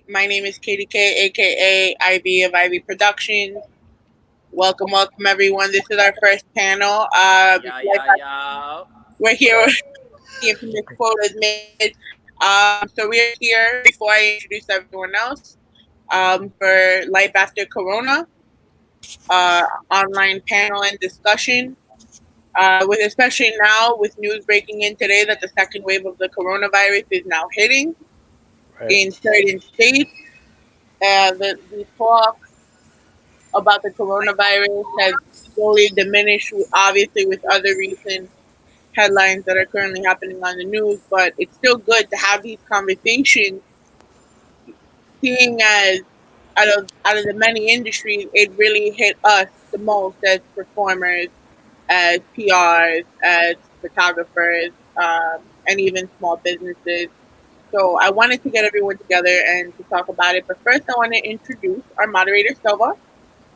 My name is Katie K, aka IB of IB Productions. Welcome, everyone. This is our first panel. We're here with the infamous Kwoat is made. So we are here before I introduce everyone else for Life After Corona, online panel and discussion. With especially now with news breaking in today that the second wave of the coronavirus is now hitting in certain states. The talk about the coronavirus has slowly diminished, obviously, with other recent headlines that are currently happening on the news. But it's still good to have these conversations, seeing as out of the many industries, it really hit us the most as performers, as PRs, as photographers, and even small businesses. So I wanted to get everyone together and to talk about it. But first, I want to introduce our moderator, Silva.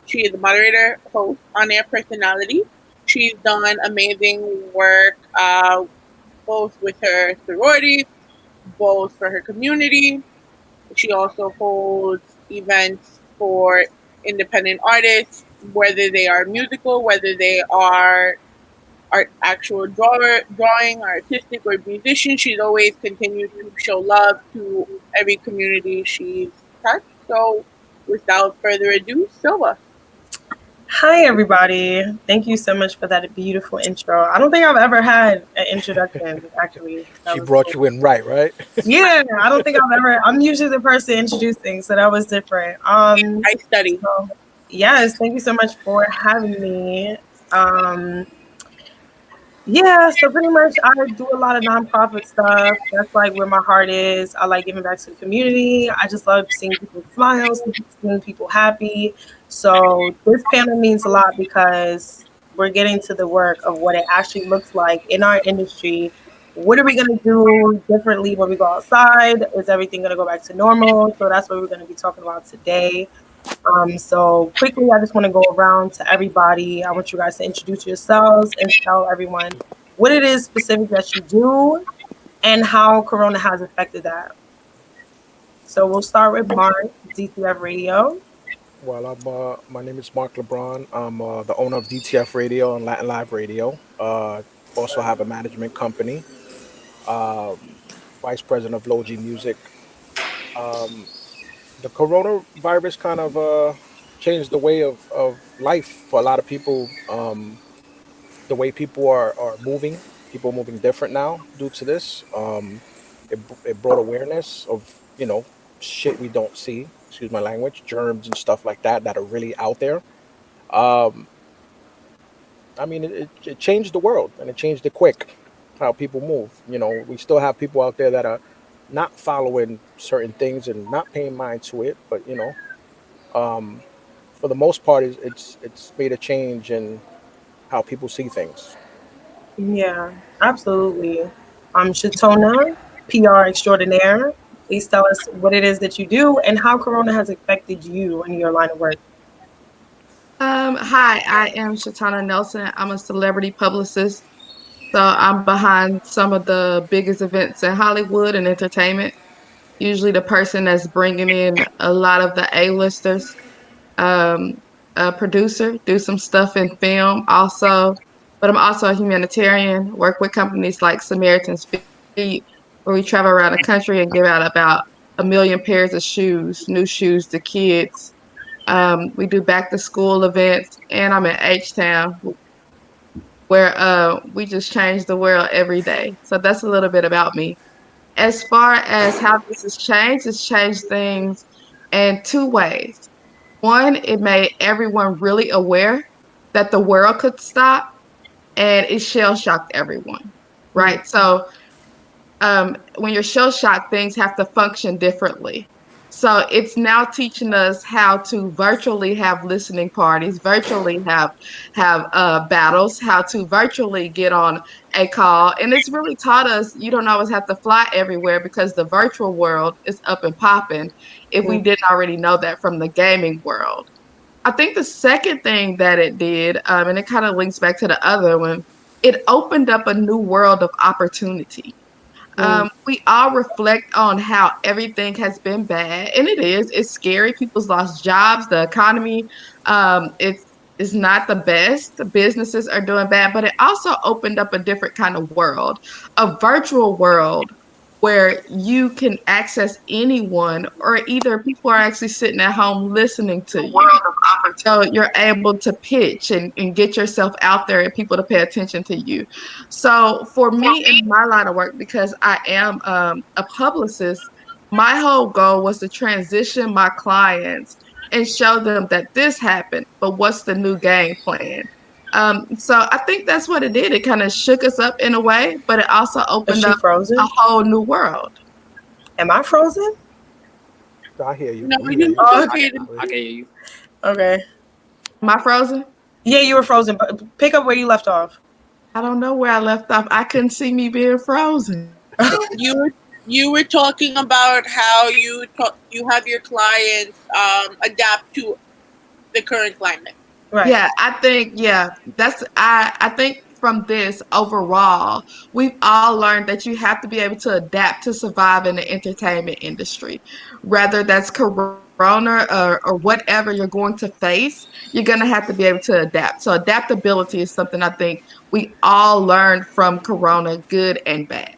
She is a moderator, host, on-air personality. She's done amazing work, both with her sorority, both for her community. She also holds events for independent artists, whether they are musical, whether they are actual drawing, artistic, or musician. She's always continued to show love to every community she's touched. So, without further ado, Silva. Hi, everybody. Thank you so much for that beautiful intro. I don't think I've ever had an introduction, actually. She brought you in right? Yeah, I don't think I'm usually the person introducing, so that was different. I study. So, yes, thank you so much for having me. Yeah, so pretty much I do a lot of nonprofit stuff. That's like where my heart is. I like giving back to the community. I just love seeing people smile, seeing people happy. So this panel means a lot because we're getting to the work of what it actually looks like in our industry. What are we going to do differently when we go outside? Is everything going to go back to normal? So that's what we're going to be talking about today. So quickly, I just want to go around to everybody. I want you guys to introduce yourselves and tell everyone what it is specific that you do and how Corona has affected that. So we'll start with Mark, DCF Radio. Well, my name is Mark Lebron. I'm the owner of DTF Radio and Latin Live Radio. Also have a management company. Vice president of Logy Music. Um, the coronavirus kind of changed the way of life for a lot of people. The way people are moving, people moving different now due to this. It brought awareness of shit we don't see. Excuse my language, germs and stuff like that are really out there. Um, I mean, it changed the world and it changed it quick. How people move. We still have people out there that are not following certain things and not paying mind to it, but um, for the most part, it's made a change in how people see things. Yeah, absolutely. Shatonna, PR extraordinaire. Please tell us what it is that you do and how Corona has affected you in your line of work. Hi, I am Shatonna Nelson. I'm a celebrity publicist. So I'm behind some of the biggest events in Hollywood and entertainment. Usually the person that's bringing in a lot of the A-listers. A producer, do some stuff in film also. But I'm also a humanitarian, work with companies like Samaritan's Feet, where we travel around the country and give out about 1 million pairs of shoes, new shoes to kids. We do back to school events, and I'm in H-Town, where we just change the world every day. So that's a little bit about me. As far as how this has changed, it's changed things in two ways. One, it made everyone really aware that the world could stop, and it shell shocked everyone, right? So when you're shell shocked, things have to function differently. So it's now teaching us how to virtually have listening parties, virtually have battles, how to virtually get on a call, and it's really taught us you don't always have to fly everywhere because the virtual world is up and popping. If we didn't already know that from the gaming world, I think the second thing that it did, and it kind of links back to the other one, it opened up a new world of opportunity. We all reflect on how everything has been bad, and it's scary. People's lost jobs, the economy, it's not the best. Businesses are doing bad, but it also opened up a different kind of world, a virtual world where you can access anyone, or either people are actually sitting at home listening to you. So you're able to pitch and get yourself out there and people to pay attention to you. So for me in my line of work, because I am a publicist, my whole goal was to transition my clients and show them that this happened, but what's the new game plan? So I think that's what it did. It kind of shook us up in a way, but it also Is opened she up a frozen? whole new world. Am I frozen? I hear you. No, We hear you you. look Oh, okay. I can hear you. okay. Am I frozen? Yeah, you were frozen, but pick up where you left off. I don't know where I left off. I couldn't see me being frozen. You were talking about how you have your clients adapt to the current climate. Right. Yeah, I think from this overall, we've all learned that you have to be able to adapt to survive in the entertainment industry. Whether that's corona or whatever you're going to face, you're gonna have to be able to adapt. So adaptability is something I think we all learned from corona, good and bad.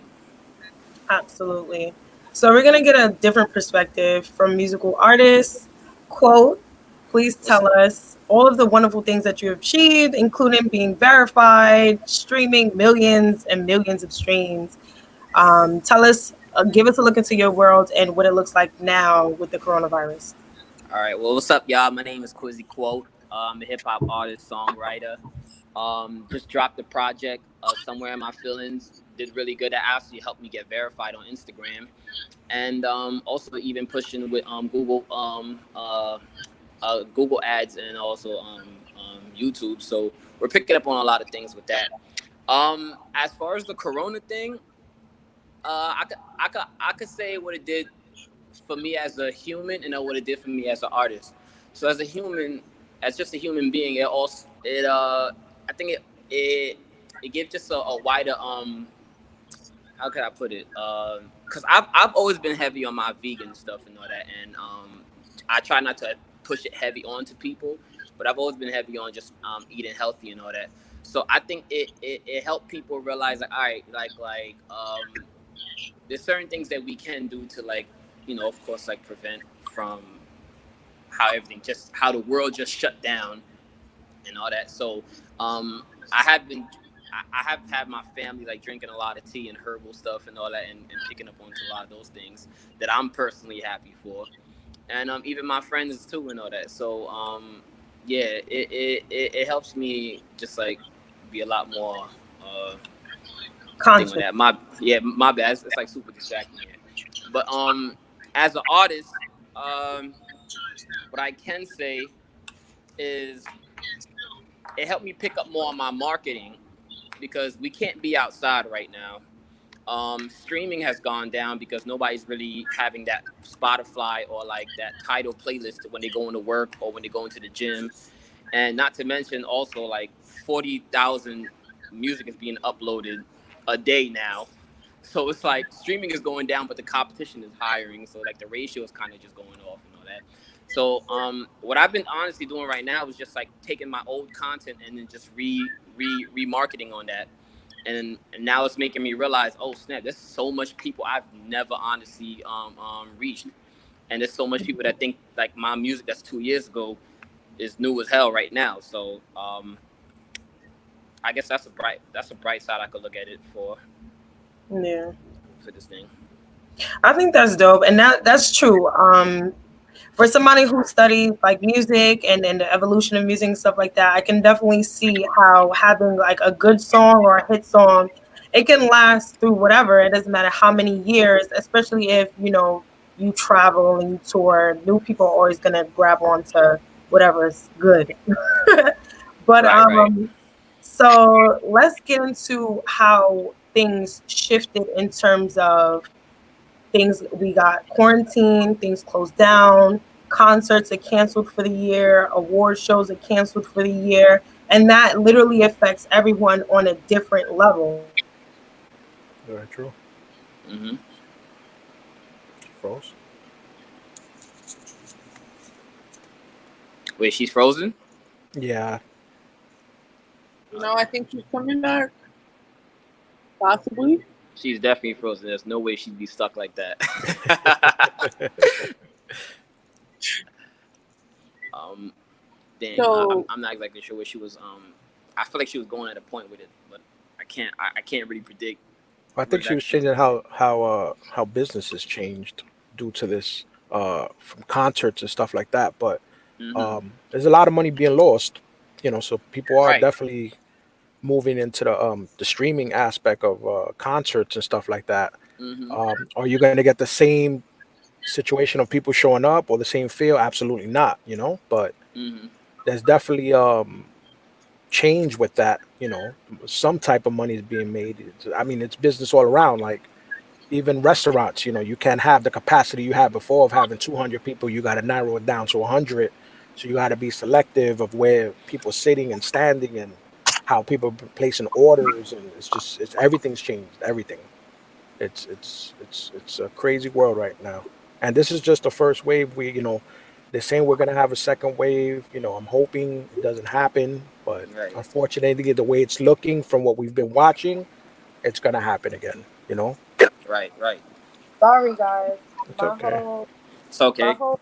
Absolutely. So we're gonna get a different perspective from musical artists. Quote, please What's tell us all of the wonderful things that you have achieved, including being verified, streaming millions and millions of streams. Tell us, give us a look into your world and what it looks like now with the coronavirus. All right. Well, what's up, y'all? My name is Kwoat. I'm a hip hop artist, songwriter. Just dropped the project, Somewhere in My Feelings. Did really good. That actually helped me get verified on Instagram, and also even pushing with Google ads and also YouTube. So we're picking up on a lot of things with that. As far as the Corona thing, I could say what it did for me as a human and what it did for me as an artist. So as a human, as just a human being, I think it gave just a wider how could I put it? Because I've always been heavy on my vegan stuff and all that, and I try not to push it heavy onto people, but I've always been heavy on just eating healthy and all that. So I think it helped people realize like, all right, there's certain things that we can do to of course, like prevent from how the world just shut down and all that. So I have had my family like drinking a lot of tea and herbal stuff and all that, and picking up onto a lot of those things that I'm personally happy for, and even my friends too and all that. So yeah, it helps me just like be a lot more Conscious. that. My bad. It's like super distracting here. But as an artist, what I can say is it helped me pick up more on my marketing, because we can't be outside right now. Streaming has gone down because nobody's really having that Spotify or like that Tidal playlist when they go into work or when they go into the gym. And not to mention also like 40,000 music is being uploaded a day now. So it's like streaming is going down, but the competition is hiring. So like the ratio is kind of just going off and all that. So what I've been honestly doing right now is just like taking my old content and then just remarketing on that. And now it's making me realize, oh snap, there's so much people I've never honestly reached. And there's so much people that think like my music that's 2 years ago is new as hell right now. So I guess that's a bright side I could look at it for this thing. I think that's dope, and that's true. For somebody who studies like music and the evolution of music and stuff like that, I can definitely see how having like a good song or a hit song, it can last through whatever. It doesn't matter how many years, especially if you travel and you tour. New people are always gonna grab onto whatever is good. But Right. so let's get into how things shifted in terms of things. We got quarantine, things closed down, concerts are canceled for the year, award shows are canceled for the year, and that literally affects everyone on a different level. Very true. Mm-hmm. Froze. Wait, she's frozen? Yeah. No, I think she's coming back. Possibly. She's definitely frozen. There's no way she'd be stuck like that. um, Dang, So I'm not exactly sure where she was. I feel like she was going at a point with it, but I can't really predict I where think she that's was going. changing how business has changed due to this, from concerts and stuff like that. But Mm-hmm. there's a lot of money being lost, so people are Right. definitely moving into the streaming aspect of concerts and stuff like that. Mm-hmm. Are you going to get the same situation of people showing up or the same feel? Absolutely not, but Mm-hmm. there's definitely change with that. Some type of money is being made. I mean, it's business all around. Like even restaurants, you can't have the capacity you had before of having 200 people. You got to narrow it down to 100. So you got to be selective of where people are sitting and standing and how people are placing orders. And it's everything's changed. Everything. It's a crazy world right now. And this is just the first wave. They're saying we're gonna have a second wave. I'm hoping it doesn't happen, but Right. unfortunately, the way it's looking from what we've been watching, it's gonna happen again. Right. Right. Sorry, guys. It's My okay. whole It's my okay. whole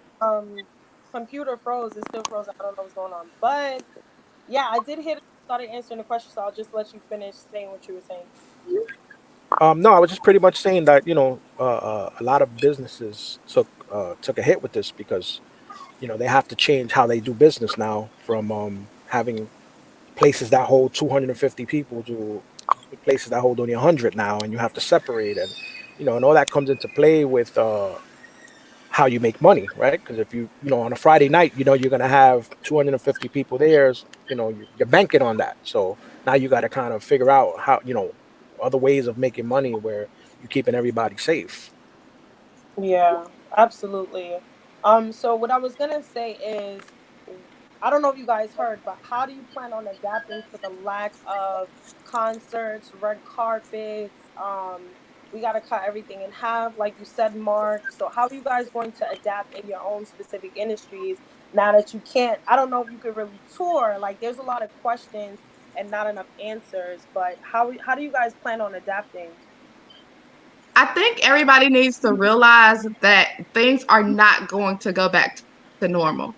computer froze. It's still frozen. I don't know what's going on. But yeah, I did hit started answering the question, so I'll just let you finish saying what you were saying. No, I was just pretty much saying that a lot of businesses took a hit with this because they have to change how they do business now from having places that hold 250 people to places that hold only 100 now, and you have to separate, and all that comes into play with how you make money, right? Because if on a Friday night, you're going to have 250 people there, you're banking on that. So now you got to kind of figure out how, other ways of making money where you're keeping everybody safe. Yeah, absolutely. So what I was gonna say is, I don't know if you guys heard, but how do you plan on adapting to the lack of concerts, red carpets? We gotta cut everything in half, like you said, Mark. So how are you guys going to adapt in your own specific industries now that you can't? I don't know if you could really tour. Like, there's a lot of questions and not enough answers. But how do you guys plan on adapting? I think everybody needs to realize that things are not going to go back to normal.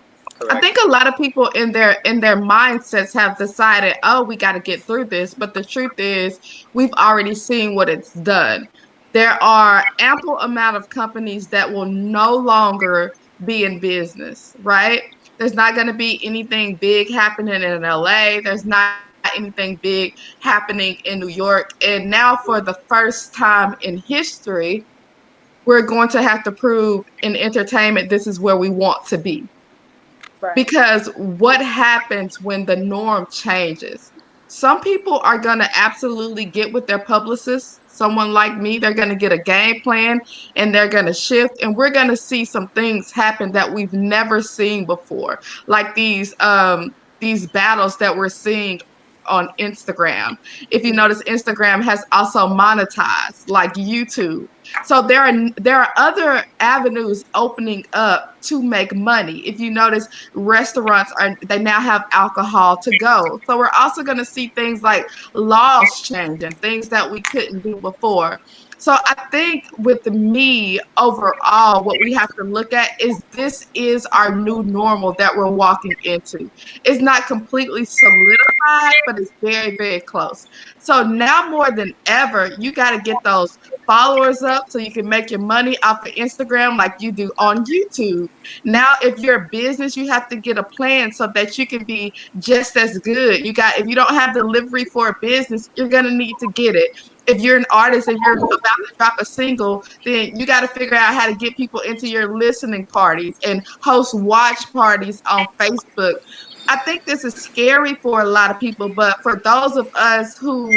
I think a Correct. lot of people in their mindsets have decided, oh, we got to get through this, but the truth is we've already seen what it's done. There are ample amount of companies that will no longer be in business, right? There's not going to be anything big happening in LA. There's not anything big happening in New York. And now, for the first time in history, we're going to have to prove in entertainment this is where we want to be. Right. Because what happens when the norm changes? Some people are going to absolutely get with their publicist. Someone like me, they're going to get a game plan and they're going to shift. And we're going to see some things happen that we've never seen before, like these battles that we're seeing on Instagram. If you notice, Instagram has also monetized like YouTube. So there are other avenues opening up to make money. If you notice, restaurants are they now have alcohol to go. So we're also going to see things like laws changing, things that we couldn't do before. So I think with me overall, what we have to look at is this is our new normal that we're walking into. It's not completely solidified, but it's very, very close. So now more than ever, you got to get those followers up so you can make your money off of Instagram like you do on YouTube. Now, if you're a business, you have to get a plan so that you can be just as good. If you don't have delivery for a business, you're gonna need to get it. If you're an artist and you're about to drop a single, then you got to figure out how to get people into your listening parties and host watch parties on Facebook. I think this is scary for a lot of people, but for those of us who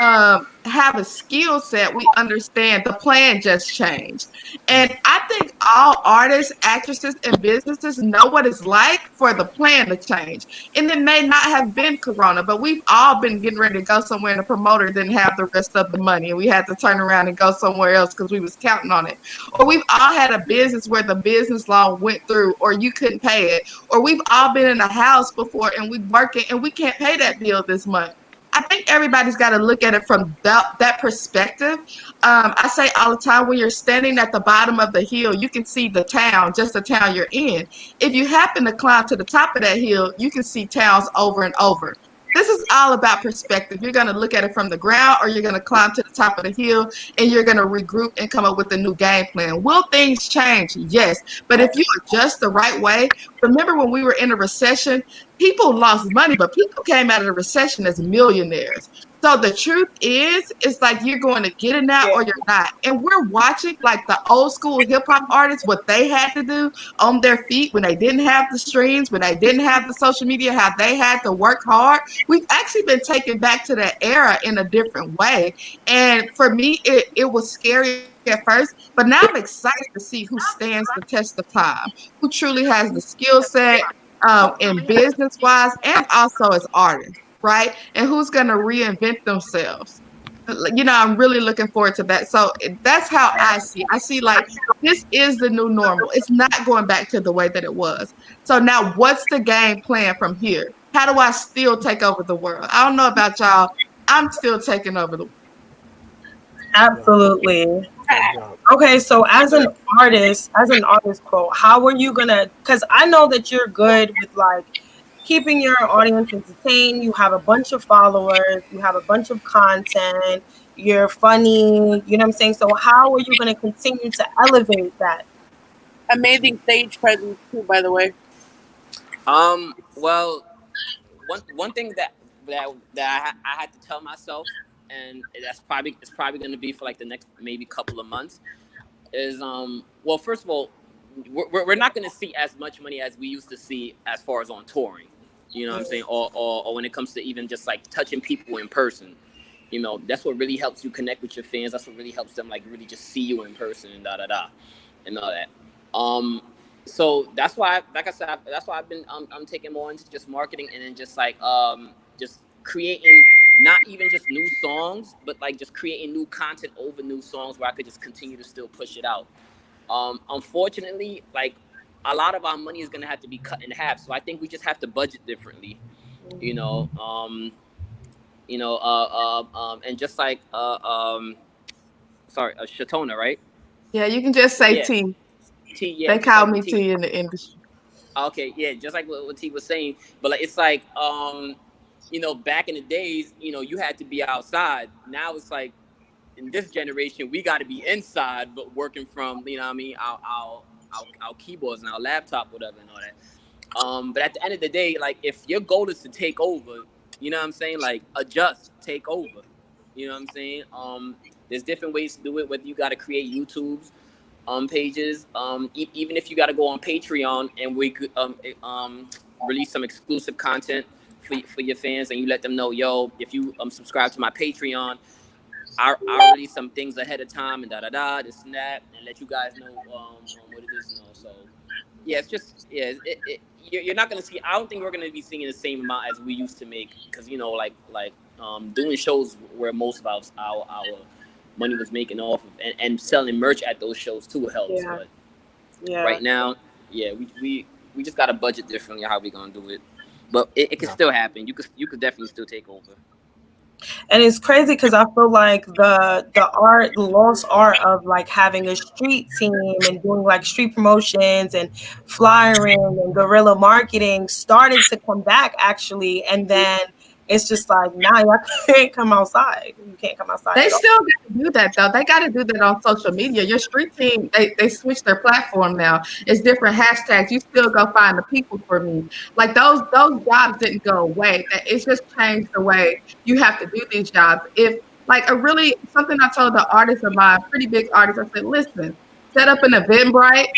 have a skill set, we understand the plan just changed. And I think all artists, actresses, and businesses know what it's like for the plan to change. And it may not have been Corona, but we've all been getting ready to go somewhere and the promoter didn't have the rest of the money and we had to turn around and go somewhere else because we was counting on it. Or we've all had a business where the business loan went through or you couldn't pay it. Or we've all been in a house before and we working and we can't pay that bill this month. I think everybody's got to look at it from that perspective. I say all the time, when you're standing at the bottom of the hill, you can see the town, just the town you're in. If you happen to climb to the top of that hill, you can see towns over and over. This is all about perspective. You're going to look at it from the ground or you're going to climb to the top of the hill and you're going to regroup and come up with a new game plan. Will things change? Yes. But if you adjust the right way, remember when we were in a recession, people lost money, but people came out of the recession as millionaires. So the truth is, it's like you're going to get it now or you're not. And we're watching like the old school hip hop artists, what they had to do on their feet when they didn't have the streams, when they didn't have the social media, how they had to work hard. We've actually been taken back to that era in a different way. And for me, it was scary at first, but now I'm excited to see who stands the test of time, who truly has the skill set, in business wise and also as artists, right? And who's going to reinvent themselves. I'm really looking forward to that. So that's how I see. I see like this is the new normal. It's not going back to the way that it was. So now what's the game plan from here? How do I still take over the world? I don't know about y'all. I'm still taking over the world. Absolutely. Okay, so as an artist, quote, how are you gonna? Because I know that you're good with like keeping your audience entertained. You have a bunch of followers. You have a bunch of content. You're funny. You know what I'm saying? So how are you gonna continue to elevate that? Amazing stage presence too, by the way. Well, one thing that I had to tell myself, and it's probably going to be for like the next maybe couple of months, is well, first of all, we're not going to see as much money as we used to see as far as on touring, you know what I'm saying, or when it comes to even just like touching people in person. That's what really helps you connect with your fans. That's what really helps them like really just see you in person and and all that. So that's why, like I said, that's why I've been I'm taking more into just marketing and then just like just creating not even just new songs, but like just creating new content over new songs where I could just continue to still push it out. Unfortunately, like a lot of our money is gonna have to be cut in half. So I think we just have to budget differently, and just like sorry, Shatonna, right? Yeah, you can just say Yeah. T. Yeah, they call me T in the industry. Okay, yeah, just like what T was saying, but like it's like back in the days, you had to be outside. Now it's like in this generation, we got to be inside, but working from our keyboards and our laptop, whatever, and all that. But at the end of the day, like if your goal is to take over, you know what I'm saying, like adjust, take over. You know what I'm saying? There's different ways to do it. Whether you got to create YouTubes. Pages, even if you got to go on Patreon and we could release some exclusive content for your fans, and you let them know, yo, if you subscribe to my Patreon, I'll release some things ahead of time and this and that, and let you guys know what it is. So yeah, it's just you're not gonna see. I don't think we're gonna be seeing the same amount as we used to make, because doing shows where most of our money was making off of, and selling merch at those shows too helps. Yeah. But right now, we just got to budget differently how we gonna do it. But it can still happen. You could definitely still take over. And it's crazy because I feel like the lost art of like having a street team and doing like street promotions and flyering and guerrilla marketing started to come back actually, and then it's just like now y'all can't come outside. You can't come outside. They still got to do that though. They got to do that on social media. Your street team, they switched their platform now. It's different hashtags. You still go find the people for me. Like those jobs didn't go away. It's just changed the way you have to do these jobs. If like something I told the artist of mine, pretty big artist, I said, listen, set up an Eventbrite,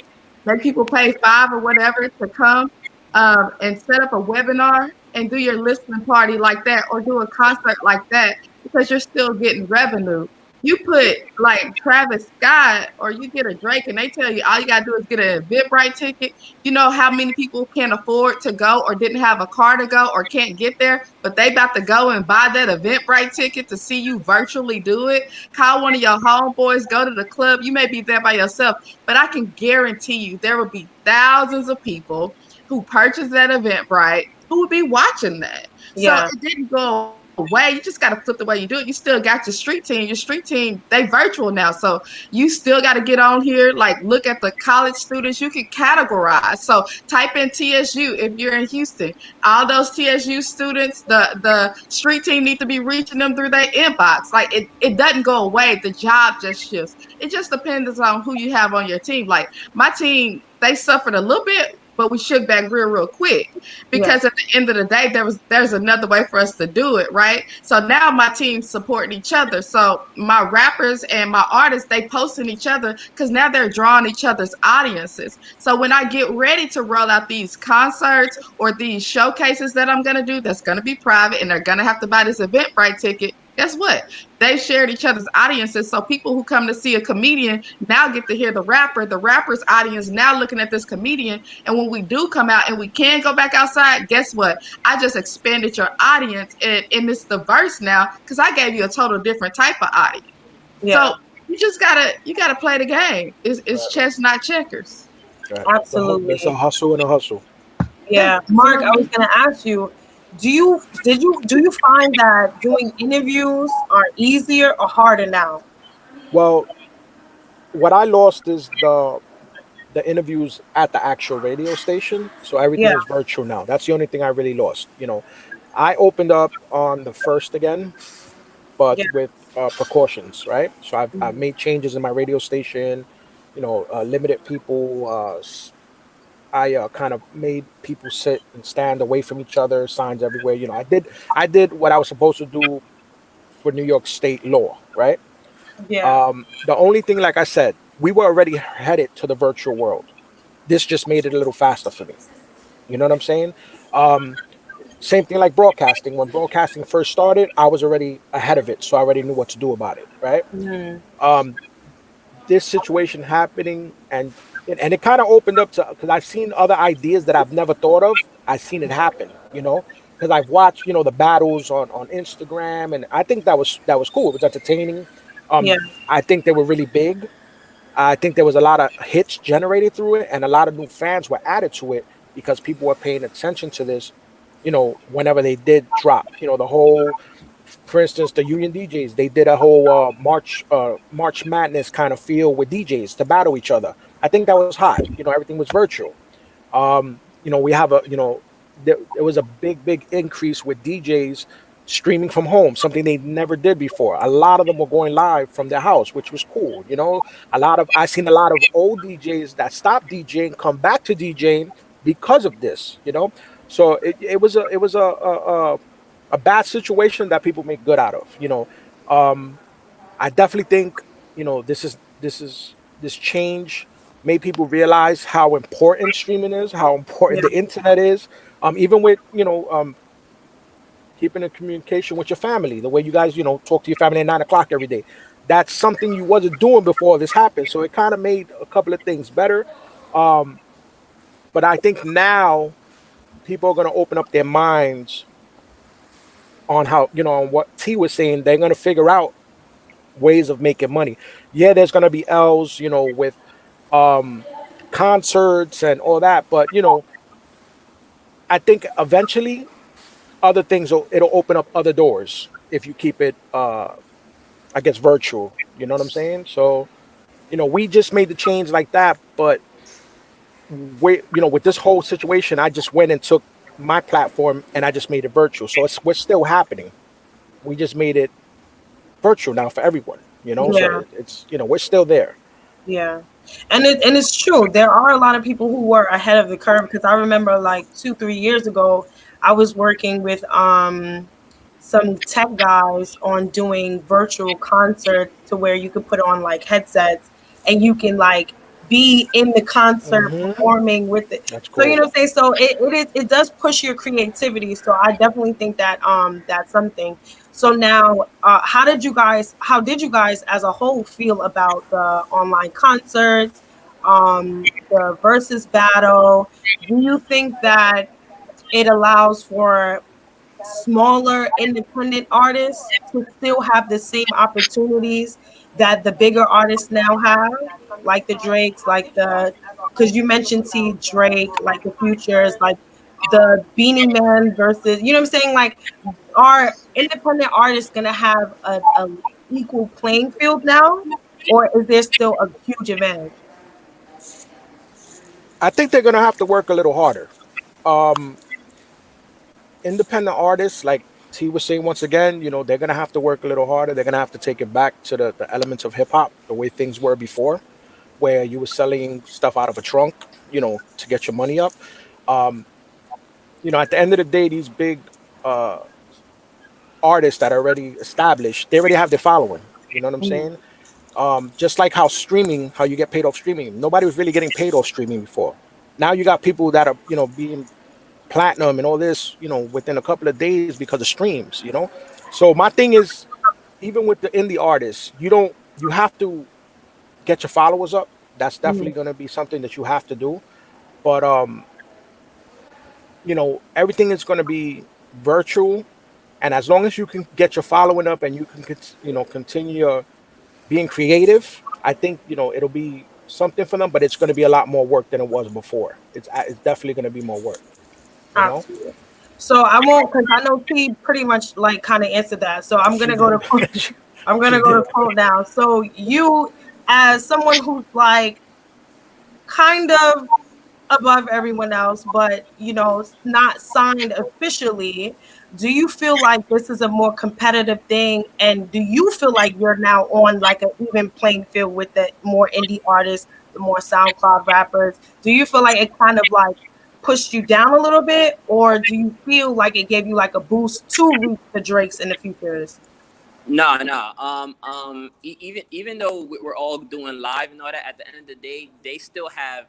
let people pay $5 or whatever to come, and set up a webinar and do your listening party like that, or do a concert like that. because you're still getting revenue. You put like Travis Scott or you get a Drake and they tell you all you gotta do is get an Eventbrite ticket. You know how many people can't afford to go or didn't have a car to go or can't get there, but they about to go and buy that Eventbrite ticket to see you virtually do it. Call one of your homeboys, go to the club. You may be there by yourself, but I can guarantee you there will be thousands of people who purchased that Eventbrite who would be watching that. So Yeah. it didn't go away. You just got to flip the way you do it. You still got your street team. Your street team, they virtual now. So you still got to get on here, like look at the college students. You can categorize. So type in TSU if you're in Houston. All those TSU students, the street team need to be reaching them through their inbox. Like it doesn't go away. The job just shifts. It just depends on who you have on your team. Like my team, they suffered a little bit, but we shook back real quick Yeah. because at the end of the day there's another way for us to do it, right? So now my team's supporting each other. So my rappers and my artists, they posting each other because now they're drawing each other's audiences. So when I get ready to roll out these concerts or these showcases that I'm gonna do, that's gonna be private and they're gonna have to buy this Eventbrite ticket. Guess what? They shared each other's audiences. So people who come to see a comedian now get to hear the rapper. The rapper's audience now looking at this comedian. And when we do come out and we can go back outside, guess what? I just expanded your audience and it's diverse now because I gave you a total different type of audience. Yeah. So you gotta play the game. It's Right, chess, not checkers. right. There's a Absolutely. hustle and a hustle. Yeah, Yeah. you Mark, know I what I was mean? gonna ask you, do you find that doing interviews are easier or harder now? Well, what I lost is the interviews at the actual radio station. So Yeah. everything is virtual now. That's the only thing I really lost. I opened up on the first again, but Yeah. with precautions, right? So I've Mhm. made changes in my radio station. Limited people. I kind of made people sit and stand away from each other. Signs everywhere. I did what I was supposed to do for New York State law, right? Yeah. The only thing, like I said, we were already headed to the virtual world. This just made it a little faster for me. You know what I'm saying? Um, Same thing like broadcasting. When broadcasting first started, I was already ahead of it, so I already knew what to do about it. Right? Mhm. Um, this situation happening, and it kind of opened up to, because I've seen other ideas that I've never thought of. I've seen it happen. Because I've watched the battles on Instagram, and I think that was cool. It was entertaining. Yeah. Um, I think they were really big. I think there was a lot of hits generated through it, and a lot of new fans were added to it because people were paying attention to this. Whenever they did drop, the whole, for instance, the Union DJs, they did a whole March Madness kind of feel with DJs to battle each other. I think that was hot. Everything was virtual. We have there was a big increase with DJs streaming from home, something they never did before. A lot of them were going live from their house, which was cool. I seen a lot of old DJs that stopped DJing come back to DJing because of this. So it was a bad situation that people make good out of. Um, I definitely think this change made people realize how important streaming is, how important Yeah. the internet is. Even with keeping in communication with your family, the way you guys talk to your family at 9 o'clock every day. That's something you wasn't doing before this happened. So it kind of made a couple of things better. Um, but I think now people are going to open up their minds on how on what T was saying. They're going to figure out ways of making money. Yeah, there's gonna be L's, with um concerts and all that, but I think eventually other things it'll open up other doors if you keep it I guess virtual. You know what I'm saying? So, we just made the change like that, but with this whole situation, I just went and took my platform and I just made it virtual. So we're still happening. We just made it virtual now for everyone, so Yeah. it's we're still there. Yeah. And it's true. There are a lot of people who were ahead of the curve because I remember like 2-3 years ago, I was working with some tech guys on doing virtual concerts to where you could put on like headsets and you can like be in the concert Mm-hmm. performing with it. That's So you cool. know what I'm saying? So it does push your creativity. So I definitely think that that's something. So now how did you guys as a whole feel about the online concerts, the versus battle? Do you think that it allows for smaller independent artists to still have the same opportunities that the bigger artists now have, like the Drakes, like the because you mentioned T Drake, like the Futures, like the Beanie Man versus you know what I'm saying? Like, are independent artists gonna have a equal playing field now, or is there still a huge advantage? I think they're gonna have to work a little harder. Um, Independent artists, like T was saying once again, they're gonna have to work a little harder. They're gonna have to take it back to the elements of hip hop, the way things were before, where you were selling stuff out of a trunk, to get your money up. Um, at the end of the day, these big uh, artists that are already established, they already have their following. You know what I'm Mm, saying? Just like how streaming, how you get paid off streaming. Nobody was really getting paid off streaming before. Now you got people that are, being platinum and all this, within a couple of days because of streams. So my thing is, even with the indie artists, you have to get your followers up. That's definitely mm, going to be something that you have to do. But everything is going to be virtual, and as long as you can get your following up and you can, continue being creative, I think it'll be something for them. But it's going to be a lot more work than it was before. It's definitely going to be more work. You know, absolutely. So I won't because I know T pretty much like kind of answered that. So I'm she gonna go did. to I'm She gonna go to did. quote now. So you, as someone who's like kind of above everyone else, but you know, not signed officially, do you feel like this is a more competitive thing? And do you feel like you're now on like an even playing field with the more indie artists, the more SoundCloud rappers? Do you feel like it kind of like pushed you down a little bit, or do you feel like it gave you like a boost to reach the Drakes in the futures? No, no. Even though we're all doing live and all that, at the end of the day, they still have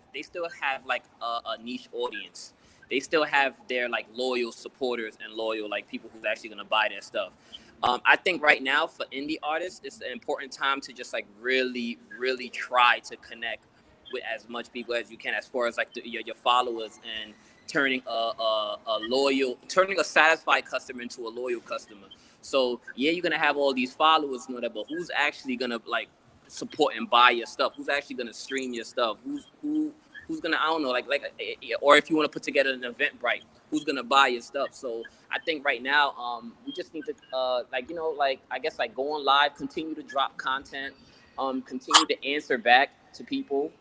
like a niche audience. They still have their like loyal supporters and loyal like people who's actually gonna buy their stuff. I think right now for indie artists, it's an important time to just like really, really try to connect with as much people as you can, as far as like your followers, and turning a satisfied customer into a loyal customer. So yeah, you're gonna have all these followers and whatever. But who's actually gonna like support and buy your stuff? Who's actually gonna stream your stuff? Who's gonna, I don't know, or if you want to put together an Eventbrite, who's gonna buy your stuff? So I think right now, we just need to I guess like go on live, continue to drop content, continue to answer back to people.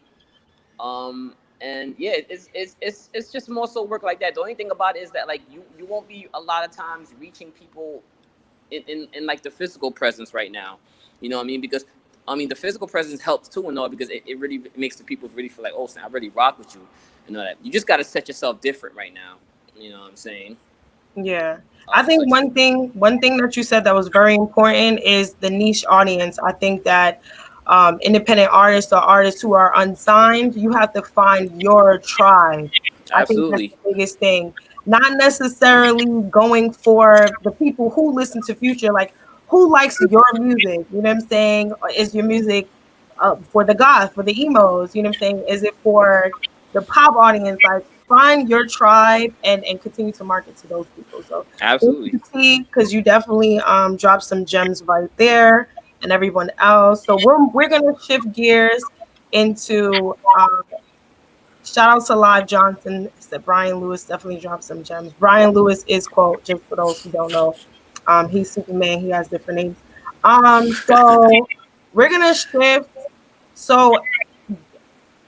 And yeah, it's just more so work like that. The only thing about it is that like you won't be a lot of times reaching people in like the physical presence right now. You know what I mean? Because I mean the physical presence helps too and all, because it really makes the people really feel like, oh snap, I really rock with you and all that. You just gotta set yourself different right now. You know what I'm saying? Yeah. I So think one thing that you said that was very important is the niche audience. I think that independent artists or artists who are unsigned, you have to find your tribe. I think that's absolutely. the biggest thing. Not necessarily going for the people who listen to Future, like who likes your music. You know what I'm saying? Or is your music for the goth, for the emos? You know what I'm saying? Is it for the pop audience? Like find your tribe and continue to market to those people. So thank Absolutely. you, T, because you definitely dropped some gems right there, and everyone else. So we're gonna shift gears into shout out to Live Johnson. Said Brian Lewis definitely dropped some gems. Brian Lewis is Kwoat, just for those who don't know. He's Superman. He has different names. So we're gonna shift. So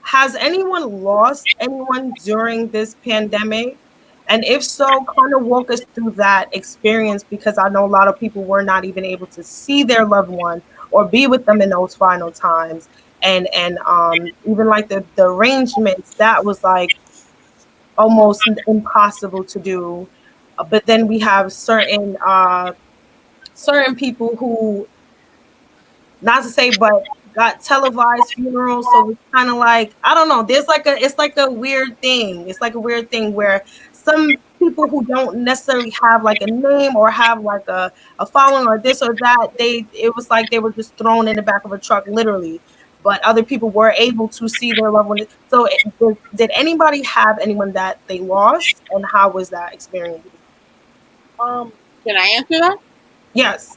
has anyone lost anyone during this pandemic? And if so, kind of walk us through that experience, because I know a lot of people were not even able to see their loved one or be with them in those final times. And even like the arrangements, that was like almost impossible to do. But then we have certain people who, not to say, but got televised funerals, so it's kind of like, I don't know. There's like it's like a weird thing. It's like a weird thing where some people who don't necessarily have like a name or have like a following or this or that, it was like they were just thrown in the back of a truck, literally. But other people were able to see their loved one. So, did anybody have anyone that they lost, and how was that experience? Can I answer that? Yes.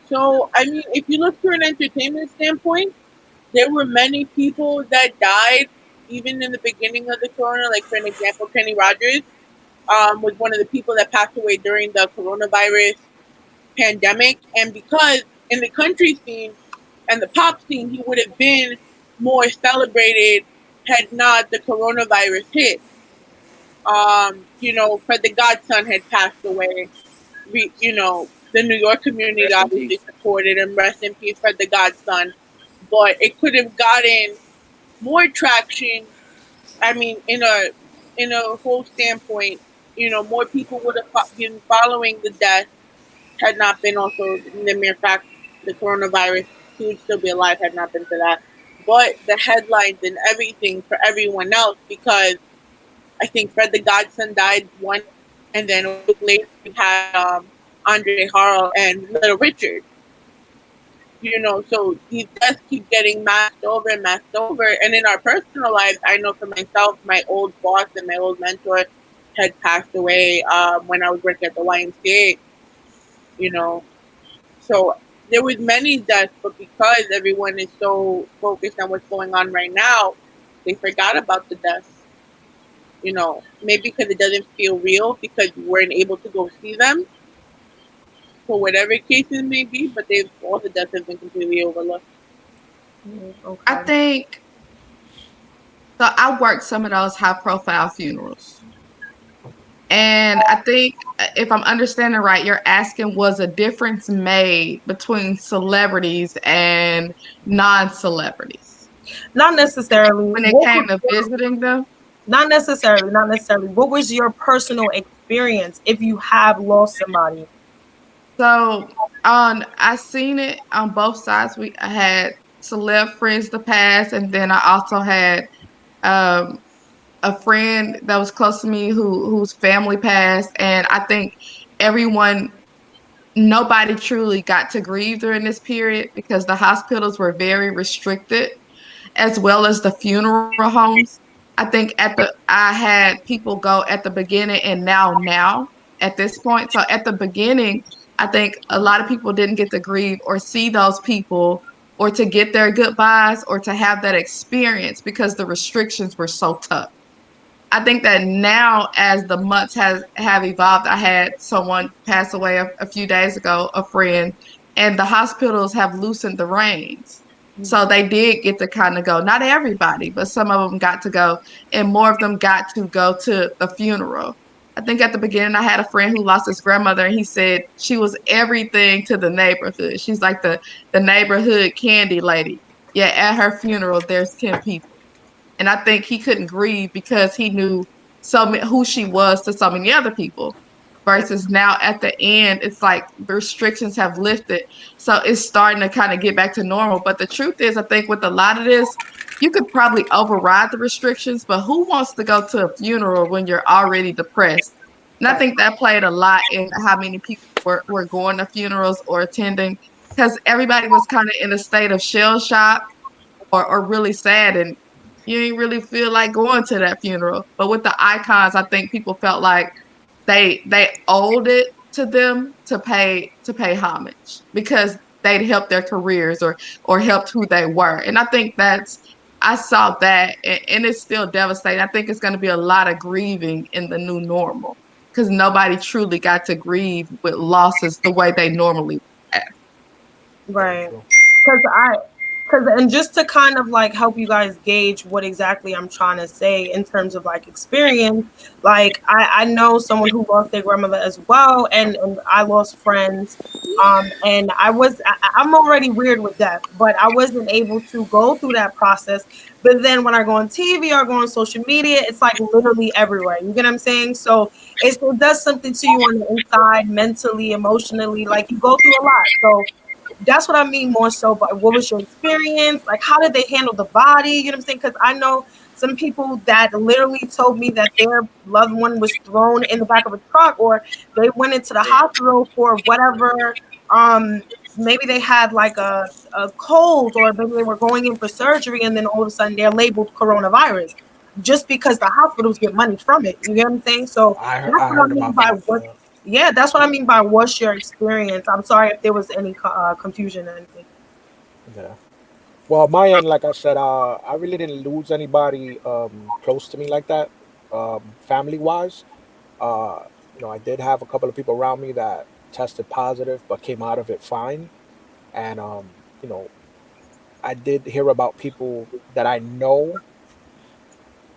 So, I mean, if you look through an entertainment standpoint, there were many people that died even in the beginning of the corona. Like, for an example, Kenny Rogers was one of the people that passed away during the coronavirus pandemic. And because in the country scene and the pop scene, he would have been more celebrated had not the coronavirus hit. Fred the Godson had passed away. The New York community obviously supported him. Rest in peace, Fred the Godson. But it could have gotten more traction. I mean, in a whole standpoint, more people would have been following the death had not been also the mere fact the coronavirus, he would still be alive had not been for that. But the headlines and everything for everyone else, because I think Fred the Godson died one, and then a week later we had Andre Harrell and Little Richard. So these deaths keep getting masked over and masked over. And in our personal lives, I know for myself, my old boss and my old mentor had passed away when I was working at the YMCA. So there was many deaths, but because everyone is so focused on what's going on right now, they forgot about the deaths. Maybe because it doesn't feel real because we weren't able to go see them for whatever case it may be, but all the deaths have been completely overlooked. Okay. I think so. I worked some of those high-profile funerals, and I think if I'm understanding right, you're asking was a difference made between celebrities and non-celebrities? Not necessarily. When it came to visiting them? Not necessarily. Not necessarily. What was your personal experience if you have lost somebody? So I seen it on both sides. I had celeb friends to pass, and then I also had a friend that was close to me whose family passed, and I think nobody truly got to grieve during this period because the hospitals were very restricted, as well as the funeral homes. I think I had people go at the beginning and now at this point. So at the beginning, I think a lot of people didn't get to grieve or see those people or to get their goodbyes or to have that experience because the restrictions were so tough. I think that now, as the months have evolved, I had someone pass away a few days ago, a friend, and the hospitals have loosened the reins. So they did get to kind of go, not everybody, but some of them got to go, and more of them got to go to the funeral. I think at the beginning, I had a friend who lost his grandmother, and he said she was everything to the neighborhood. She's like the neighborhood candy lady. Yeah, at her funeral, there's 10 people. And I think he couldn't grieve because he knew who she was to so many other people. Versus now at the end, it's like restrictions have lifted. So it's starting to kind of get back to normal. But the truth is, I think with a lot of this, you could probably override the restrictions, but who wants to go to a funeral when you're already depressed? And I think that played a lot in how many people were going to funerals or attending because everybody was kind of in a state of shell shock or really sad, and you ain't really feel like going to that funeral. But with the icons, I think people felt like they owed it to them to pay homage because they'd helped their careers or helped who they were. And I think I saw that, and it's still devastating. I think it's going to be a lot of grieving in the new normal because nobody truly got to grieve with losses the way they normally have. Right. And just to kind of like help you guys gauge what exactly I'm trying to say in terms of like experience, like I know someone who lost their grandmother as well, and I lost friends, and I'm already weird with death, but I wasn't able to go through that process. But then when I go on TV or go on social media, it's like literally everywhere. You get what I'm saying? So it does something to you on the inside, mentally, emotionally. Like you go through a lot. So that's what I mean more so. But what was your experience? Like, how did they handle the body? You know what I'm saying? Because I know some people that literally told me that their loved one was thrown in the back of a truck, or they went into the Damn. hospital for whatever. Maybe they had like a cold, or maybe they were going in for surgery, and then all of a sudden they're labeled coronavirus just because the hospitals get money from it. You get what I'm saying? So that's I what I heard mean about by that. what. Yeah, that's what I mean by what's your experience. I'm sorry if there was any confusion or anything. Yeah. Well, my end, like I said, I really didn't lose anybody close to me like that, family wise. Uh, I did have a couple of people around me that tested positive, but came out of it fine. And I did hear about people that I know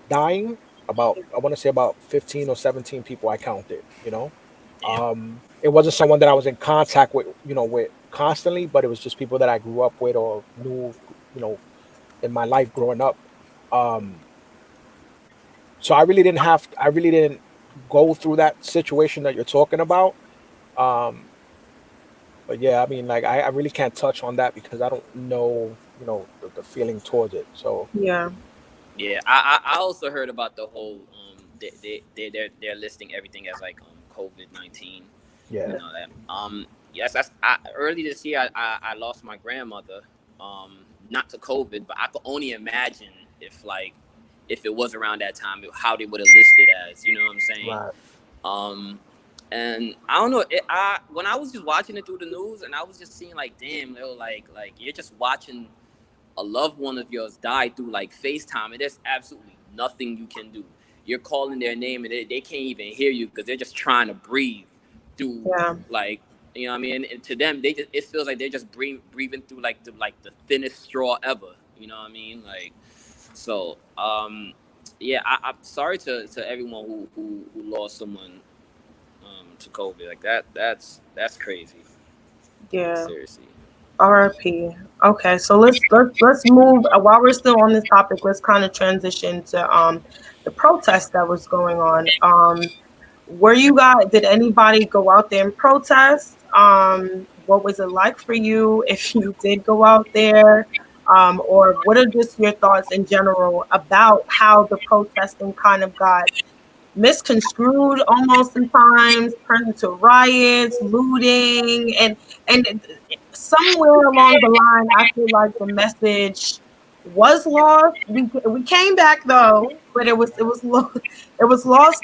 dying. About, I want to say about 15 or 17 people I counted. Damn. It wasn't someone that I was in contact with, with constantly, but it was just people that I grew up with or knew, you know, in my life growing up. Um, so I really didn't go through that situation that you're talking about. Um, but yeah, I mean, like I really can't touch on that because I don't know, the feeling towards it. So Yeah, Yeah, I also heard about the whole they're listing everything as like COVID-19 yeah, and all that. Yes, early this year I lost my grandmother, not to COVID, but I could only imagine if it was around that time how they would have listed as, you know what I'm saying? right, Um, and I don't know. I when I was just watching it through the news, and I was just seeing like, damn, like you're just watching a loved one of yours die through like FaceTime, and there's absolutely nothing you can do. You're calling their name, and they can't even hear you because they're just trying to breathe through yeah, like, you know what I mean. And to them, it feels like they're just breathing through like the thinnest straw ever. You know what I mean? Like, so yeah, I'm sorry to everyone who lost someone to COVID. Like that's crazy. Like yeah. seriously. RIP. Okay, so let's move. While we're still on this topic, let's kind of transition to the protest that was going on. Were you guys? Did anybody go out there and protest? What was it like for you if you did go out there? Or what are just your thoughts in general about how the protesting kind of got misconstrued almost sometimes, turned into riots, looting, and somewhere along the line, I feel like the message was lost. We came back though, but it was lost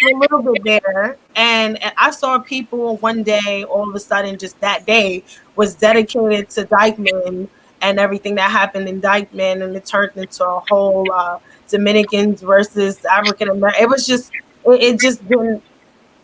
for a little bit there. And I saw people one day, all of a sudden, just that day was dedicated to Dykeman and everything that happened in Dykeman, and it turned into a whole Dominicans versus African American. It was just it just didn't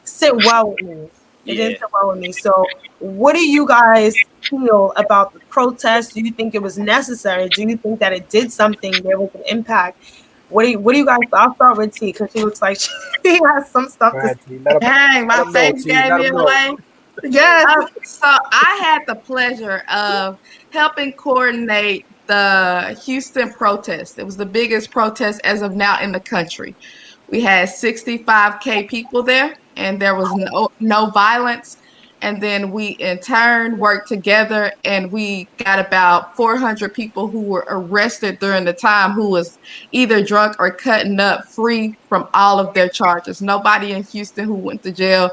sit well with me. It didn't Yeah. sit well with me. So, what do you guys feel about the protest? Do you think it was necessary? Do you think that it did something? There was an impact. What do you guys? I'll start with T because she looks like she has some stuff go to say. ahead, T. Let them, Dang, let my them know, face T. gave Let me them know. away. Yes. So I had the pleasure of helping coordinate the Houston protest. It was the biggest protest as of now in the country. We had 65K people there, and there was no violence. And then we in turn worked together, and we got about 400 people who were arrested during the time who was either drunk or cutting up, free from all of their charges. Nobody in Houston who went to jail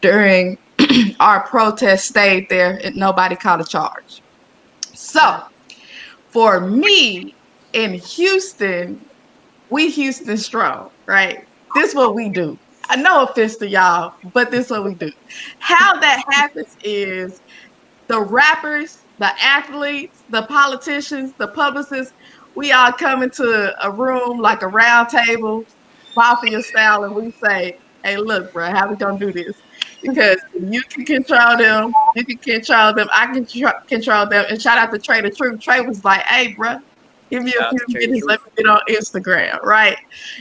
during our protest stayed there, and nobody caught a charge. So for me in Houston, we Houston strong, right? This is what we do. No offense to y'all, but this is what we do. How that happens is the rappers, the athletes, the politicians, the publicists, we all come into a room like a round table, mafia style, and we say, hey, look, bro, how we gonna do this? Because you can control them, you can control them, I can control them. And shout out to Trey the Truth. Trey was like, hey, bro, give me a Shout out few to Trey the minutes, let Truth. me get on Instagram, right?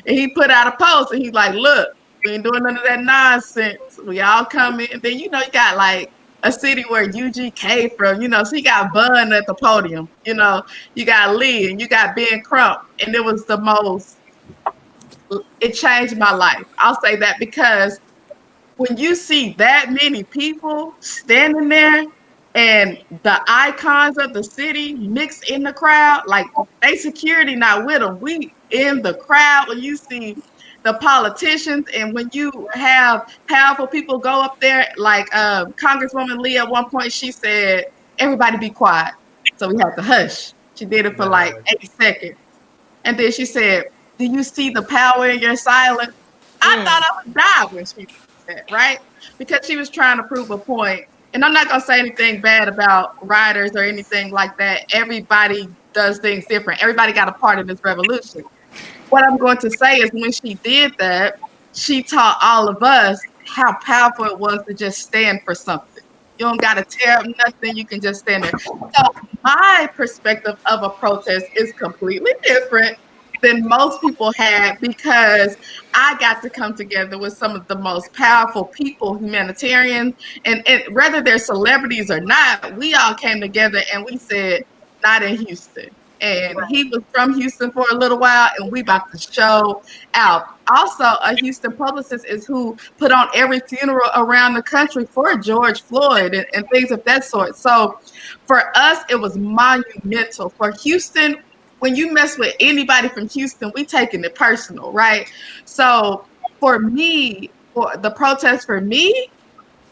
And he put out a post and he's like, look, we ain't doing none of that nonsense. We all come in. And then, you got like a city where UGK from, so you got Bun at the podium, you got Lee and you got Ben Crump. And it was it changed my life. I'll say that because when you see that many people standing there and the icons of the city mixed in the crowd. Like they security not with them. We in the crowd when you see the politicians, and when you have powerful people go up there, like Congresswoman Lee at one point, she said, "Everybody be quiet." So we had to hush. She did it for like Man. 8 seconds, and then she said, "Do you see the power in your silence?" I thought I would die when she said that, right? Because she was trying to prove a point. And I'm not going to say anything bad about riders or anything like that. Everybody does things different. Everybody got a part in this revolution. What I'm going to say is when she did that, she taught all of us how powerful it was to just stand for something. You don't got to tear up nothing. You can just stand there. So my perspective of a protest is completely different than most people had because I got to come together with some of the most powerful people, humanitarians, and whether they're celebrities or not, we all came together and we said, not in Houston. And he was from Houston for a little while, and we about to show out. Also, a Houston publicist is who put on every funeral around the country for George Floyd and things of that sort. So for us, it was monumental. For Houston, when you mess with anybody from Houston, we taking it personal, right? So for me, for the protest for me,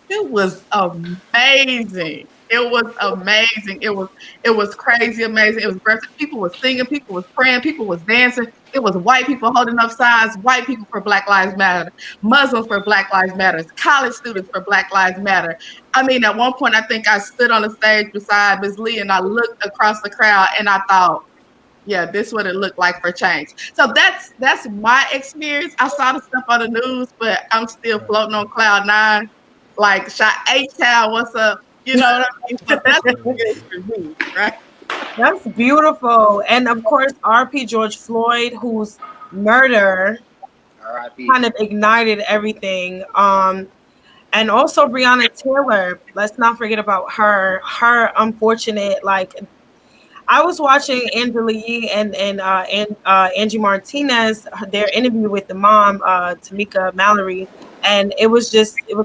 it was amazing. It was amazing. It was crazy amazing. It was great. People were singing, people was praying, people was dancing. It was white people holding up signs, white people for Black Lives Matter, Muslims for Black Lives Matter, college students for Black Lives Matter. I mean, at one point I think I stood on the stage beside Ms. Lee and I looked across the crowd and I thought, yeah, this is what it looked like for change. So that's my experience. I saw the stuff on the news, but I'm still floating on cloud nine. Like shot H-Town, what's up? You know what I mean? So that's what it is for me, right? That's beautiful. And of course, RP George Floyd, whose murder R.I.P. kind of ignited everything. And also Breonna Taylor. Let's not forget about her. Her unfortunate, like, I was watching Angela Yee and Angie Martinez, their interview with the mom, Tamika Mallory, and it was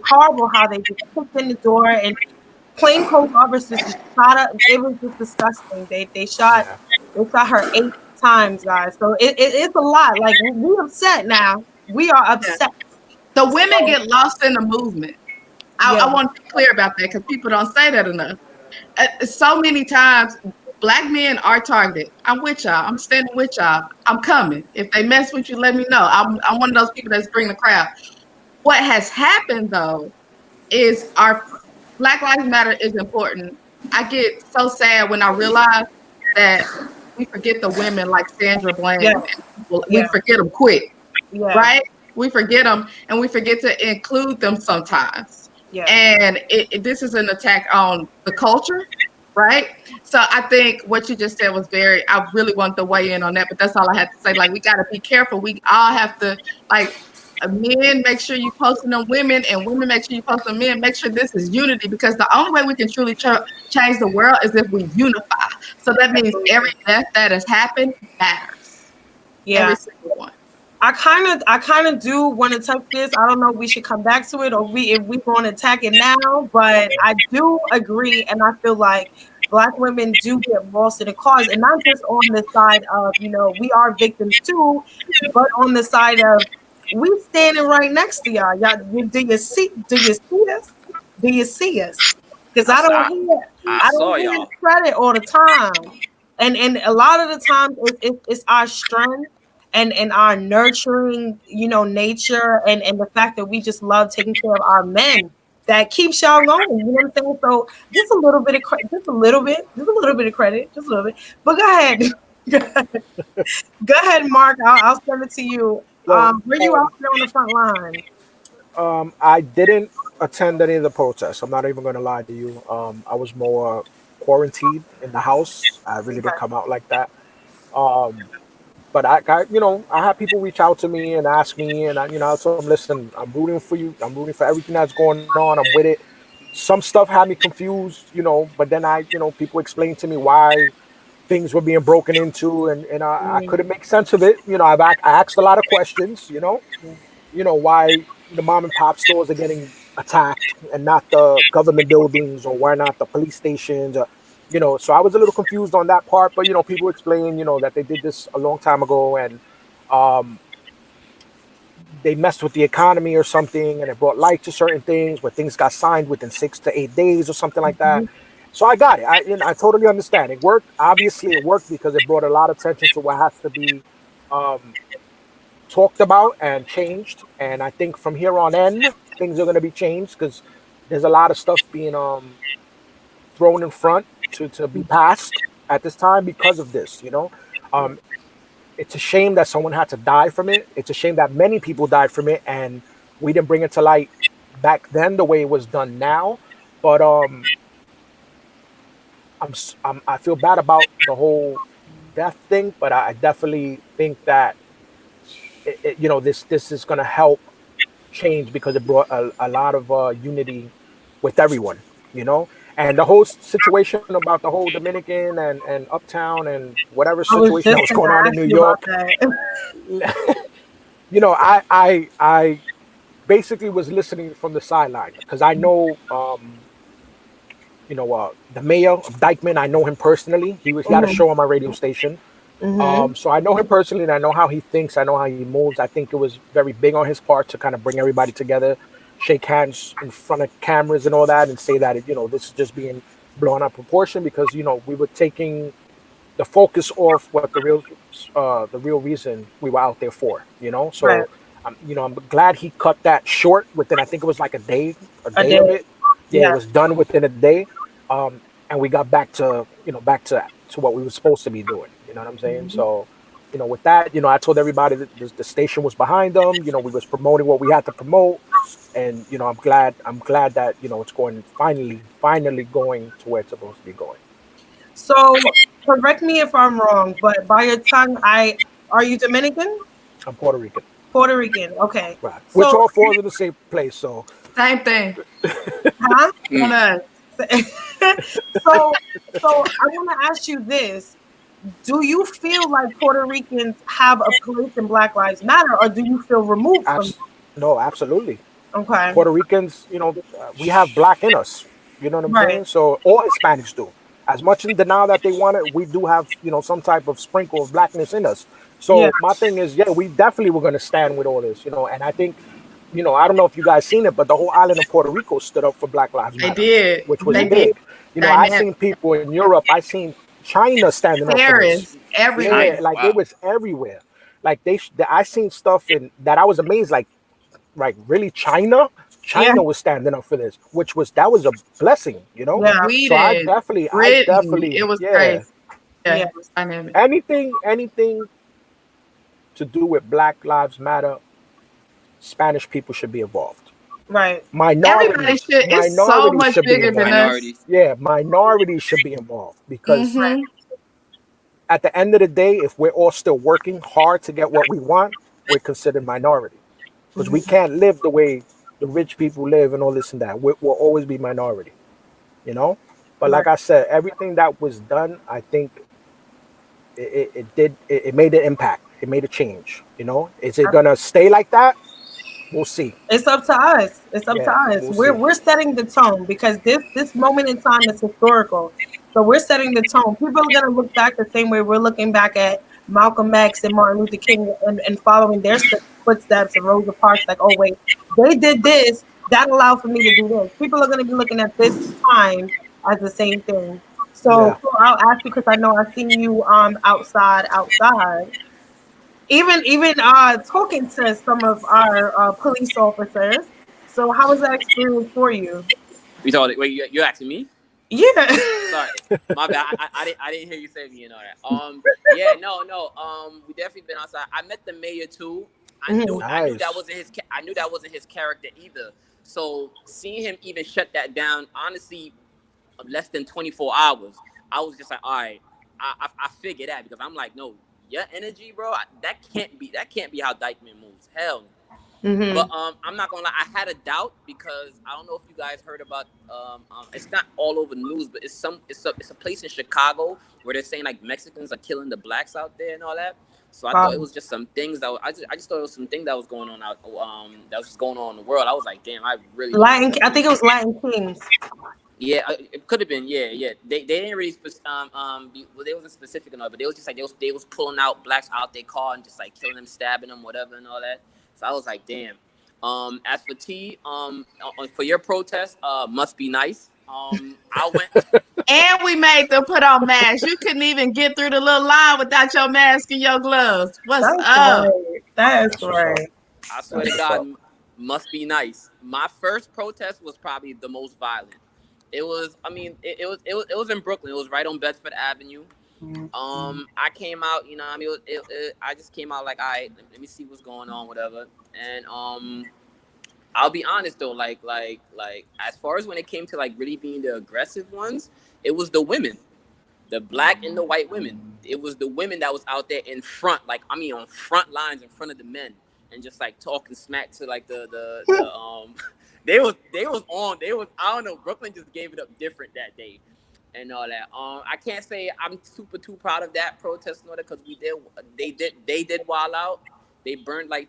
horrible how they just kicked in the door and plainclothes officers just shot up. It was just disgusting. They shot Yeah. her 8 times, guys. So it's a lot. Like we're upset now. We are Yeah. upset. The women So, get lost in the movement. yeah, I want to be clear about that because people don't say that enough. So many times, Black men are targeted. I'm with y'all. I'm standing with y'all. I'm coming. If they mess with you, let me know. I'm one of those people that's bring the crowd. What has happened though is our Black Lives Matter is important. I get so sad when I realize that we forget the women like Sandra Bland. yeah, We yeah, forget them quick, yeah, right? We forget them and we forget to include them sometimes. yeah, And this is an attack on the culture, right? So I think what you just said was I really want to weigh in on that, but that's all I had to say. Like, we got to be careful. We all have to, like, men, make sure you posting on women, and women, make sure you post on men. Make sure this is unity, because the only way we can truly change the world is if we unify. So that means every death that has happened matters. yeah. Every single one. I kind of do want to touch this. I don't know if we should come back to it or if we want to attack it now, but I do agree, and I feel like Black women do get lost in the cause, and not just on the side of, we are victims too, but on the side of we standing right next to y'all. Y'all, do you see us? Do you see us? Because I I saw don't hear y'all. credit all the time, and a lot of the times it's our strength and our nurturing, nature and the fact that we just love taking care of our men that keeps y'all going. You know what I'm saying? So just a little bit of just a little bit of credit, just a little bit. But go ahead, go ahead, Mark. I'll send it to you. Well, Were you out there on the front line? I didn't attend any of the protests. I'm not even going to lie to you. I was more quarantined in the house. I really didn't come out like that. Um, but I had people reach out to me and ask me, and I told them, listen, I'm rooting for you. I'm rooting for everything that's going on. I'm with it. Some stuff had me confused, but then people explained to me why things were being broken into, and I couldn't make sense of it. I asked a lot of questions. Why the mom and pop stores are getting attacked and not the government buildings, or why not the police stations, so I was a little confused on that part. But people explain that they did this a long time ago, and um, they messed with the economy or something, and it brought light to certain things where things got signed within 6 to 8 days or something like that. Mhm. So I got it. I totally understand. It worked. Obviously, it worked because it brought a lot of attention to what has to be um, talked about and changed. And I think from here on in, things are going to be changed because there's a lot of stuff being thrown in front to be passed at this time because of this. Um, it's a shame that someone had to die from it. It's a shame that many people died from it, and we didn't bring it to light back then the way it was done now. But I feel bad about the whole death thing, but I definitely think that this is going to help change because it brought a lot of unity with everyone, and the whole situation about the whole Dominican and Uptown and whatever I was situation that just was going going to on in ask New you about York. that. I basically was listening from the sideline because I know the mayor of Dykeman. I know him personally. He had a Mhm. show on my radio station. Mhm. So I know him personally, and I know how he thinks. I know how he moves. I think it was very big on his part to kind of bring everybody together, shake hands in front of cameras and all that, and say that this is just being blown out of proportion because we were taking the focus off what the real reason we were out there for. Right. So I'm glad he cut that short within. I think it was like a I day did. of it. Yeah, it Yeah. was done within a day, and we got back to what we were supposed to be doing. You know what I'm saying? Mhm. So with that, I told everybody that the station was behind them. We was promoting what we had to promote, and I'm glad that it's going finally going to where it's supposed to be going. So correct me if I'm wrong, but by your tongue, are you Dominican? I'm Puerto Rican, Puerto Rican. Okay. right? Which So, all falls in the same place. So Same thing huh? on Mm. us. so, I want to ask you this: do you feel like Puerto Ricans have a place in Black Lives Matter, or do you feel removed from abs- no, absolutely. it? Okay. Puerto Ricans, we have black in us. You know what I'm Right. saying? So all Hispanics do. As much in denial that they want it, we do have some type of sprinkle of blackness in us. Yeah. So my thing is, yeah, we definitely were going to stand with all this, and I think, I don't know if you guys seen it, but the whole island of Puerto Rico stood up for Black Lives They Matter, did. which was They Yeah. did. big. I Dynamic. seen people in Europe, I seen China standing up for this. Paris, Yeah, everywhere. China. like it Wow. was everywhere. Like I seen stuff in that I was amazed. Like really, Yeah. China was standing up for this, that was a blessing. Yeah. So I Sweden, definitely, Britain. It was yeah, crazy. Yeah. Yeah, it was dynamic. anything to do with Black Lives Matter, Spanish people should be involved. Right. Everybody Minorities, should. It's so minorities much should be bigger than involved. us. Minorities. Yeah, minorities should be involved because Mm-hmm. at the end of the day, if we're all still working hard to get what we want, we're considered minority because we Mhm. can't live the way the rich people live and all this and that. We'll always be minority, you know. But Right. like I said, everything that was done, I think it made an impact. It made a change. Is it gonna stay like that? We'll see. It's up to us. It's up to Yeah, us. we'll We're see. we're setting the tone because this moment in time is historical. So we're setting the tone. People are gonna look back the same way we're looking back at Malcolm X and Martin Luther King and following their footsteps and Rosa Parks. Like, oh wait, they did this. That allowed for me to do this. People are gonna be looking at this time as the same thing. So Yeah. I'll ask you because I know I've seen you outside. Even talking to some of our police officers. So how was that experience for you? We told it. Wait, you're asking me? Yeah. Sorry, my bad. I didn't hear you say me and all that. Yeah, no. We definitely been outside. I met the mayor too. Mhm. I knew that Nice. wasn't his. I knew that wasn't his character either. So seeing him even shut that down, honestly, less than 24 hours, I was just like, all right. I figured that because I'm like, no, your energy, bro. That can't be how Dykeman moves. Hell, no. But I'm not gonna lie, I had a doubt because I don't know if you guys heard about it's not all over the news, but it's a place in Chicago where they're saying like Mexicans are killing the blacks out there and all that. So I thought it was just some things that I just thought it was some thing that was going on out that was just going on in the world. I was like, damn, I really I think it was Latin Kings. Yeah, it could have been. Yeah. They didn't really well, they wasn't specific enough, but they was just like they was pulling out blacks out their car and just like killing them, stabbing them, whatever, and all that. So I was like, damn. As for T, for your protest, must be nice. I went. And we made them put on masks. You couldn't even get through the little line without your mask and your gloves. What's up? That's right. I swear to God, must be nice. My first protest was probably the most violent. It was, I mean, it was in Brooklyn. It was right on Bedford Avenue. I came out, you know, I mean, I just came out like, all right, let me see what's going on, whatever. And I'll be honest though, like as far as when it came to like really being the aggressive ones, it was the women, the black and the white women. It was the women that was out there in front, like I mean, on front lines in front of the men, and just like talking smack to like the they was I don't know, Brooklyn just gave it up different that day and all that. I can't say I'm super too proud of that protest and all that, because they did wild out. They burned like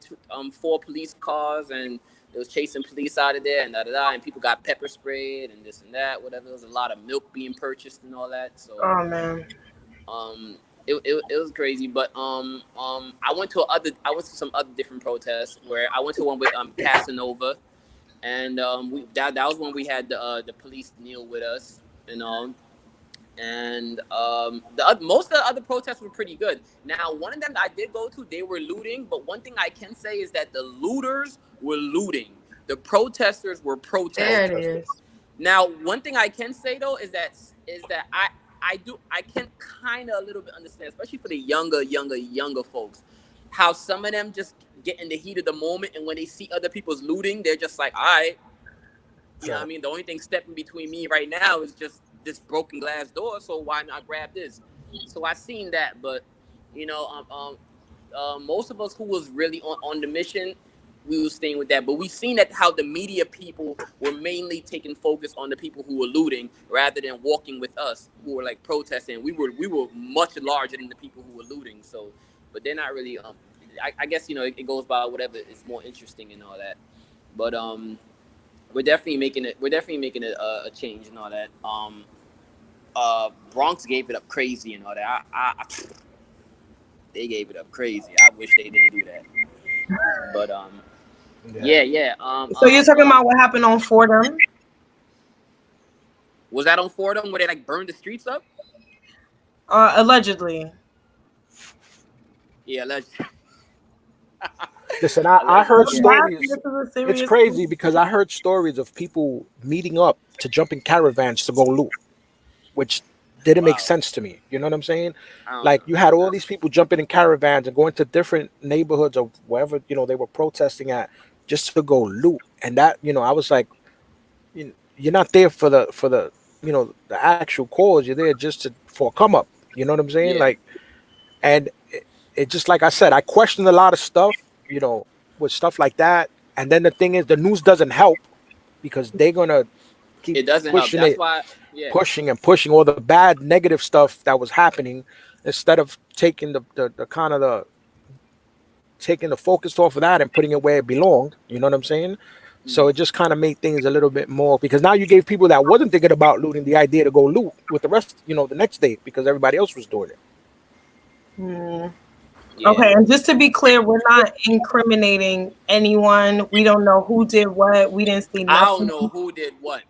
4 police cars, and they was chasing police out of there and and people got pepper sprayed and this and that, whatever. There was a lot of milk being purchased and all that. So man. It was crazy. But I went to some other different protests where I went to one with Casanova. And that was when we had the police kneel with us, you know. And most of the other protests were pretty good. Now, one of them I did go to, they were looting. But one thing I can say is that the looters were looting. The protesters were protesting. There it is. Now, one thing I can say though is that I can kind of a little bit understand, especially for the younger folks, how some of them just get in the heat of the moment, and when they see other people's looting, they're just like, all right, you know what I mean? The only thing stepping between me right now is just this broken glass door, so why not grab this? So I seen that, but you know, most of us who was really on the mission, we was staying with that. But we seen that how the media people were mainly taking focus on the people who were looting rather than walking with us who were like protesting. We were much larger than the people who were looting. So, but they're not really. I guess, you know, it goes by whatever is more interesting and all that. But we're definitely making it a change and all that. Bronx gave it up crazy and all that. They gave it up crazy. I wish they didn't do that. But yeah. So you're talking about what happened on Fordham? Was that on Fordham where they like burned the streets up? Allegedly. Yeah, allegedly. Listen, I heard stories. It's crazy because I heard stories of people meeting up to jump in caravans to go loot, which didn't make sense to me. You know what I'm saying? Like, you had all these people jumping in caravans and going to different neighborhoods or wherever, you know, they were protesting at just to go loot. And that, you know, I was like, you're not there for the you know, the actual cause. You're there just for a come up. You know what I'm saying? Yeah. Like, and it just, like I said, I questioned a lot of stuff, you know, with stuff like that. And then the thing is, the news doesn't help because they're gonna keep pushing it, pushing all the bad negative stuff that was happening instead of taking taking the focus off of that and putting it where it belonged. You know what I'm saying? So it just kind of made things a little bit more, because now you gave people that wasn't thinking about looting the idea to go loot with the rest, you know, the next day because everybody else was doing it. Yeah. Okay, and just to be clear, we're not incriminating anyone. We don't know who did what. We didn't see nothing. I don't know who did what.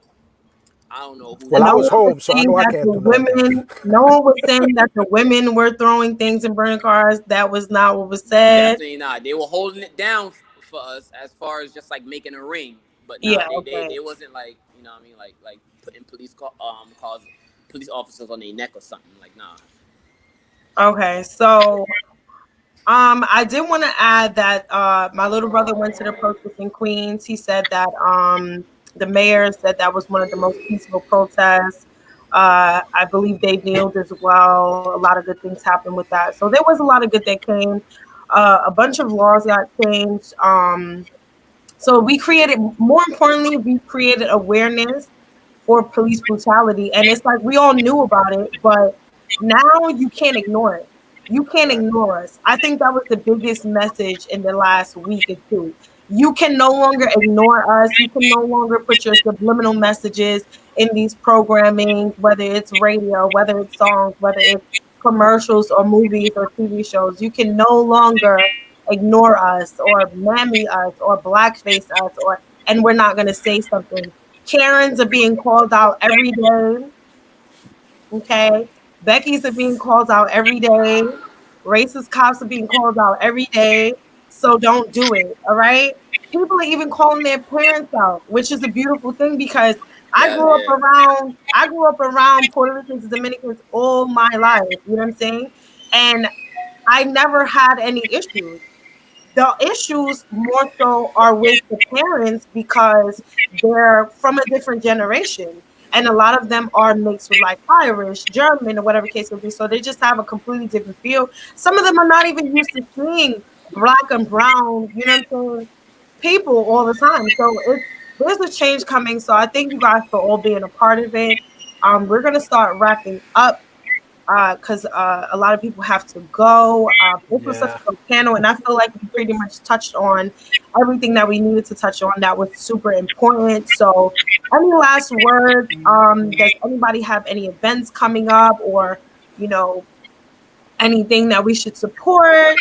I don't know who. Well, I was home, so I know I can't do nothing. No one was saying that the women were throwing things and burning cars. That was not what was said. Definitely not. They were holding it down for us as far as just like making a ring. But nah, they wasn't like, you know what I mean, like putting police officers on their neck or something. Like, nah. Okay, so I did want to add that my little brother went to the protest in Queens. He said that the mayor said that was one of the most peaceful protests. I believe they kneeled as well. A lot of good things happened with that. So there was a lot of good that came. A bunch of laws got changed. So we created, more importantly, we created awareness for police brutality. And it's like we all knew about it, but now you can't ignore it. You can't Right. ignore us. I think that was the biggest message in the last week or two. You can no longer ignore us. You can no longer put your subliminal messages in these programming, whether it's radio, whether it's songs, whether it's commercials or movies or TV shows. You can no longer ignore us or mammy us or blackface us, or and we're not going to say something. Karens are being called out every day. Okay. Becky's are being called out every day. Racist cops are being called out every day. So don't do it. All right. People are even calling their parents out, which is a beautiful thing because Hell yeah. I grew up around Puerto Ricans and Dominicans all my life. You know what I'm saying? And I never had any issues. The issues more so are with the parents because they're from a different generation. And a lot of them are mixed with like Irish, German, or whatever case may be. So they just have a completely different feel. Some of them are not even used to seeing black and brown, you know what I'm saying, people all the time. So there's a change coming. So I thank you guys for all being a part of it. We're gonna start wrapping up because a lot of people have to go. This was such Yeah. a good panel, and I feel like we pretty much touched on everything that we needed to touch on that was super important. So, any last words? Does anybody have any events coming up, or you know, anything that we should support?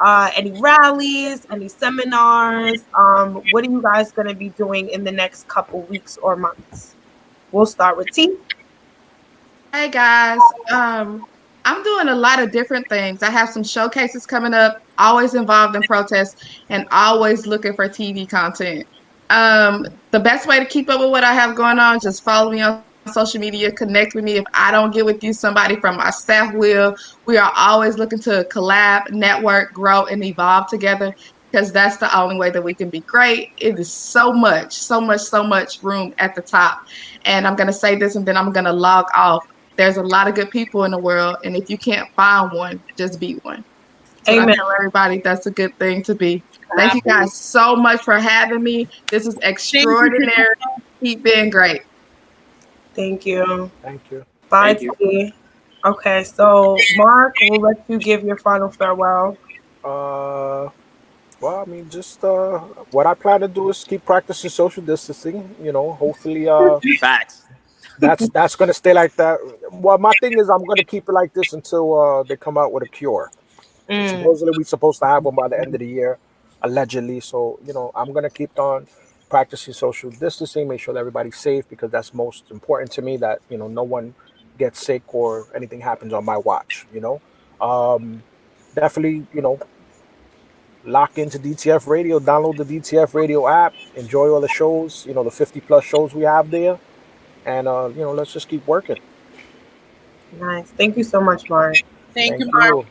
Any rallies, any seminars? What are you guys going to be doing in the next couple weeks or months? We'll start with T. Hey guys, I'm doing a lot of different things. I have some showcases coming up, always involved in protests and always looking for TV content. The best way to keep up with what I have going on, just follow me on social media, connect with me. If I don't get with you, somebody from my staff will. We are always looking to collab, network, grow, and evolve together because that's the only way that we can be great. It is so much, so much, so much room at the top. And I'm going to say this and then I'm going to log off. There's a lot of good people in the world, and if you can't find one, just be one. So I Amen. tell everybody that's a good thing to be. Thank you guys so much for having me. This is Thank you. extraordinary. Keep being great. Thank you. Thank you. Bye, Thank you. T. Okay, so Mark, we'll let you give your final farewell. Uh, well, I mean, just what I plan to do is keep practicing social distancing. You know, hopefully, Facts. that's gonna stay like that. Well, my thing is, I'm gonna keep it like this until they come out with a cure. Mm. Supposedly, we're supposed to have one by the end of the year, allegedly. So, you know, I'm gonna keep on practicing social distancing, make sure that everybody's safe because that's most important to me. That no one gets sick or anything happens on my watch. Definitely, lock into DTF Radio, download the DTF Radio app, enjoy all the shows, the 50 plus shows we have there, and let's just keep working. Nice. Thank you so much, Mark. Thank you, Thank Mark. you.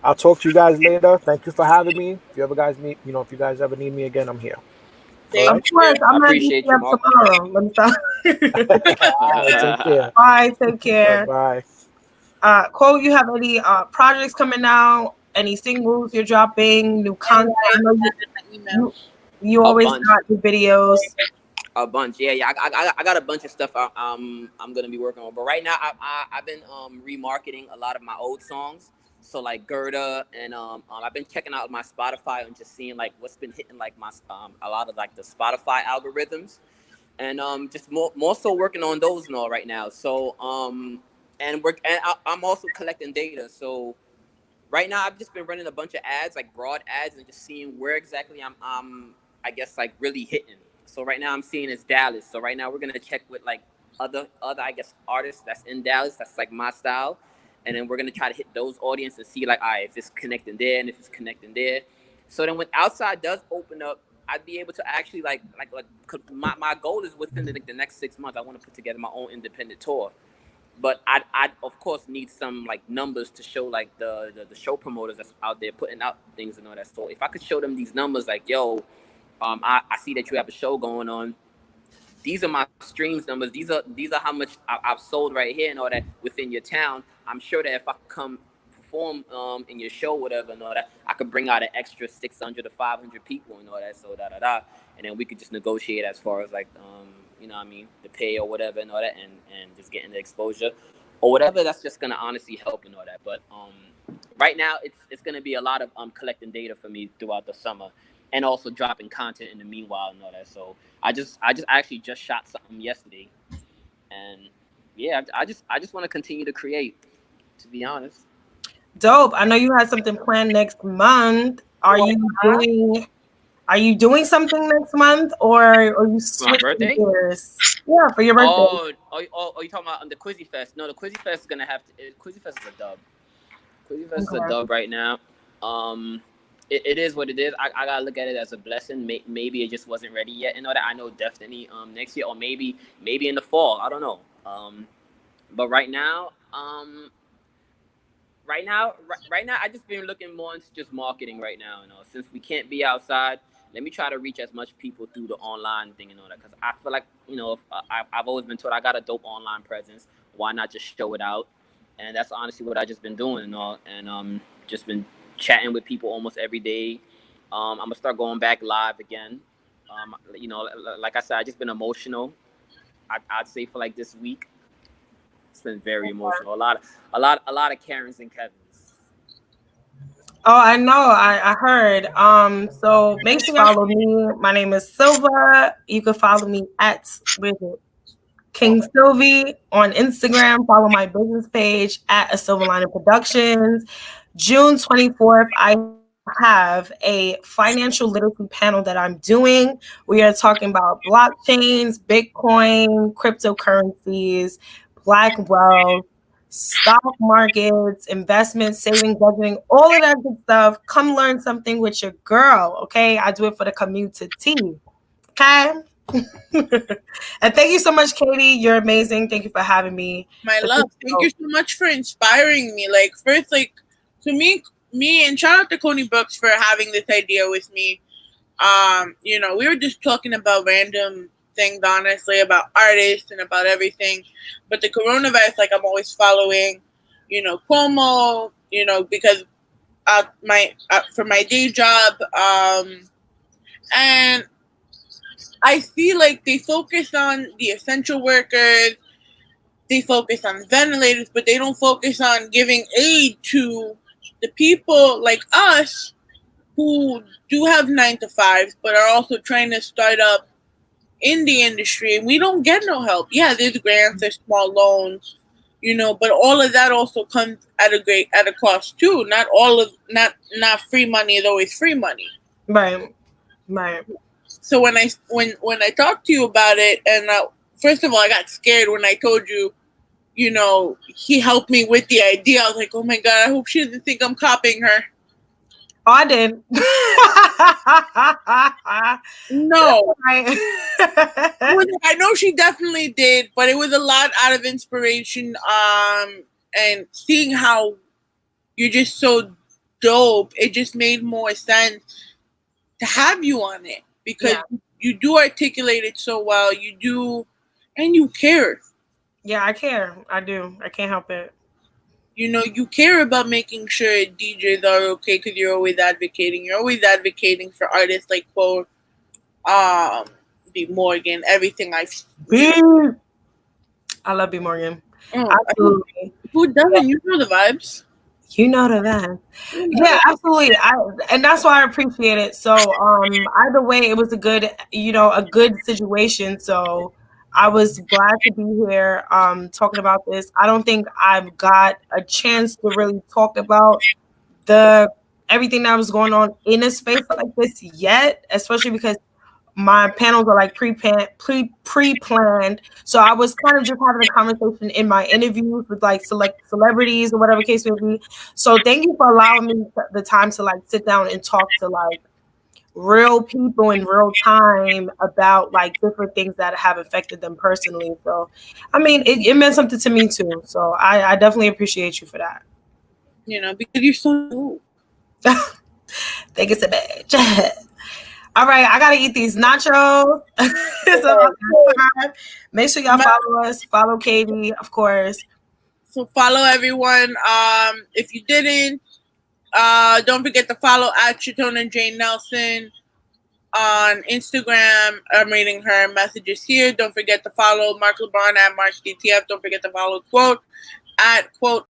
I'll talk to you guys later. Thank you for having me. If you ever guys need, if you guys ever need me again, I'm here. All Thank Of right. course, you. I I'm gonna be appreciate you, up Mark. tomorrow. Let me stop. All right. Take care. Bye. Take care. Bye. Kwoat, you have any projects coming out? Any singles you're dropping? New content? I know Email. you A always bunch. got new videos. A bunch. Yeah. I got a bunch of stuff I'm gonna be working on. But right now, I've been remarketing a lot of my old songs. So like Gerda and I've been checking out my Spotify and just seeing like what's been hitting like my a lot of like the Spotify algorithms, and just more so working on those now right now. So I'm also collecting data. So right now I've just been running a bunch of ads, like broad ads, and just seeing where exactly I'm I guess like really hitting. So right now I'm seeing it's Dallas. So right now we're gonna check with like other I guess artists that's in Dallas that's like my style, and then we're gonna try to hit those audience and see like, all right, if it's connecting there and if it's connecting there. So then when outside does open up, I'd be able to actually my goal is within the next 6 months I want to put together my own independent tour. But I'd of course need some like numbers to show like the show promoters that's out there putting out things and all that. So if I could show them these numbers, like, yo, I see that you have a show going on. These are my streams numbers. These are how much I've sold right here and all that within your town. I'm sure that if I come perform in your show, whatever, and all that, I could bring out an extra 600 to 500 people and all that, so and then we could just negotiate as far as like you know what I mean, the pay or whatever and all that, and just getting the exposure or whatever. That's just gonna honestly help and all that. But right now it's gonna be a lot of collecting data for me throughout the summer, and also dropping content in the meanwhile and all that. So I actually just shot something yesterday, and yeah, I just want to continue to create, to be honest. Dope. I know you had something planned next month. Are you doing something next month, or are you switching gears? Yeah, for your birthday. Oh, you talking about the Quizzy Fest? No, the Quizzy Fest is gonna have to. Quizzy Fest is a dub. Quizzy Fest is a dub right now. It is what it is. I gotta look at it as a blessing. Maybe it just wasn't ready yet and all that. I know definitely next year, or maybe in the fall. I don't know. But right now, I just been looking more into just marketing right now. You know, since we can't be outside, let me try to reach as much people through the online thing and all that. Because I feel like, you know, I've always been told I got a dope online presence. Why not just show it out? And that's honestly what I just been doing and all. And just been chatting with people almost every day. I'm gonna start going back live again. You know, like I said, I just been emotional. I'd say for like this week. It's been very emotional. A lot of Karens and Kevins. Oh, I know. I heard. So make sure you follow me. My name is Silva. You can follow me at King Sylvie on Instagram. Follow my business page at A Silver Lining Productions. June 24th, I have a financial literacy panel that I'm doing. We are talking about blockchains, Bitcoin, cryptocurrencies, Black wealth, stock markets, investments, saving, budgeting, all of that good stuff. Come learn something with your girl, okay? I do it for the community, okay? And thank you so much, Katie. You're amazing. Thank you for having me. My love, thank you so much for inspiring me. Like, first, like, to me and shout out to Coney Brooks for having this idea with me. You know, we were just talking about random things, honestly, about artists and about everything. But the coronavirus, like, I'm always following, you know, Cuomo, you know, because for my day job, and I feel like they focus on the essential workers, they focus on ventilators, but they don't focus on giving aid to the people like us who do have 9-to-5s, but are also trying to start up in the industry, and we don't get no help. Yeah, there's grants, there's small loans, you know, but all of that also comes at a cost too. Not free money is always free money. Right. So when I talked to you about it, and first of all, I got scared when I told you, you know, he helped me with the idea. I was like, oh my God, I hope she doesn't think I'm copying her. Oh, I did. No. I know she definitely did, but it was a lot out of inspiration. And seeing how you're just so dope, it just made more sense to have you on it, because you do articulate it so well. You do, and you care. Yeah, I care. I do. I can't help it. You know, you care about making sure DJs are okay, because you're always advocating. You're always advocating for artists like Kwoat, B. Morgan, everything I've seen. I love B. Morgan. Absolutely. Who doesn't? You know the vibes. You know the vibes. Yeah, absolutely. And that's why I appreciate it. So either way, it was a good situation. So I was glad to be here talking about this. I don't think I've got a chance to really talk about everything that was going on in a space like this yet, especially because my panels are like pre-planned. So I was kind of just having a conversation in my interviews with like select celebrities or whatever case may be. So thank you for allowing me the time to like sit down and talk to like real people in real time about like different things that have affected them personally. So, I mean, it meant something to me too. So I definitely appreciate you for that. You know, because you're so cool. Thank you so much. All right, I gotta eat these nachos. So make sure y'all follow us. Follow Katie, of course. So follow everyone. If you didn't, don't forget to follow at Shatonna Jane Nelson on Instagram. I'm reading her messages here. Don't forget to follow Mark Lebron at Mark DTF. Don't forget to follow Kwoat at Kwoat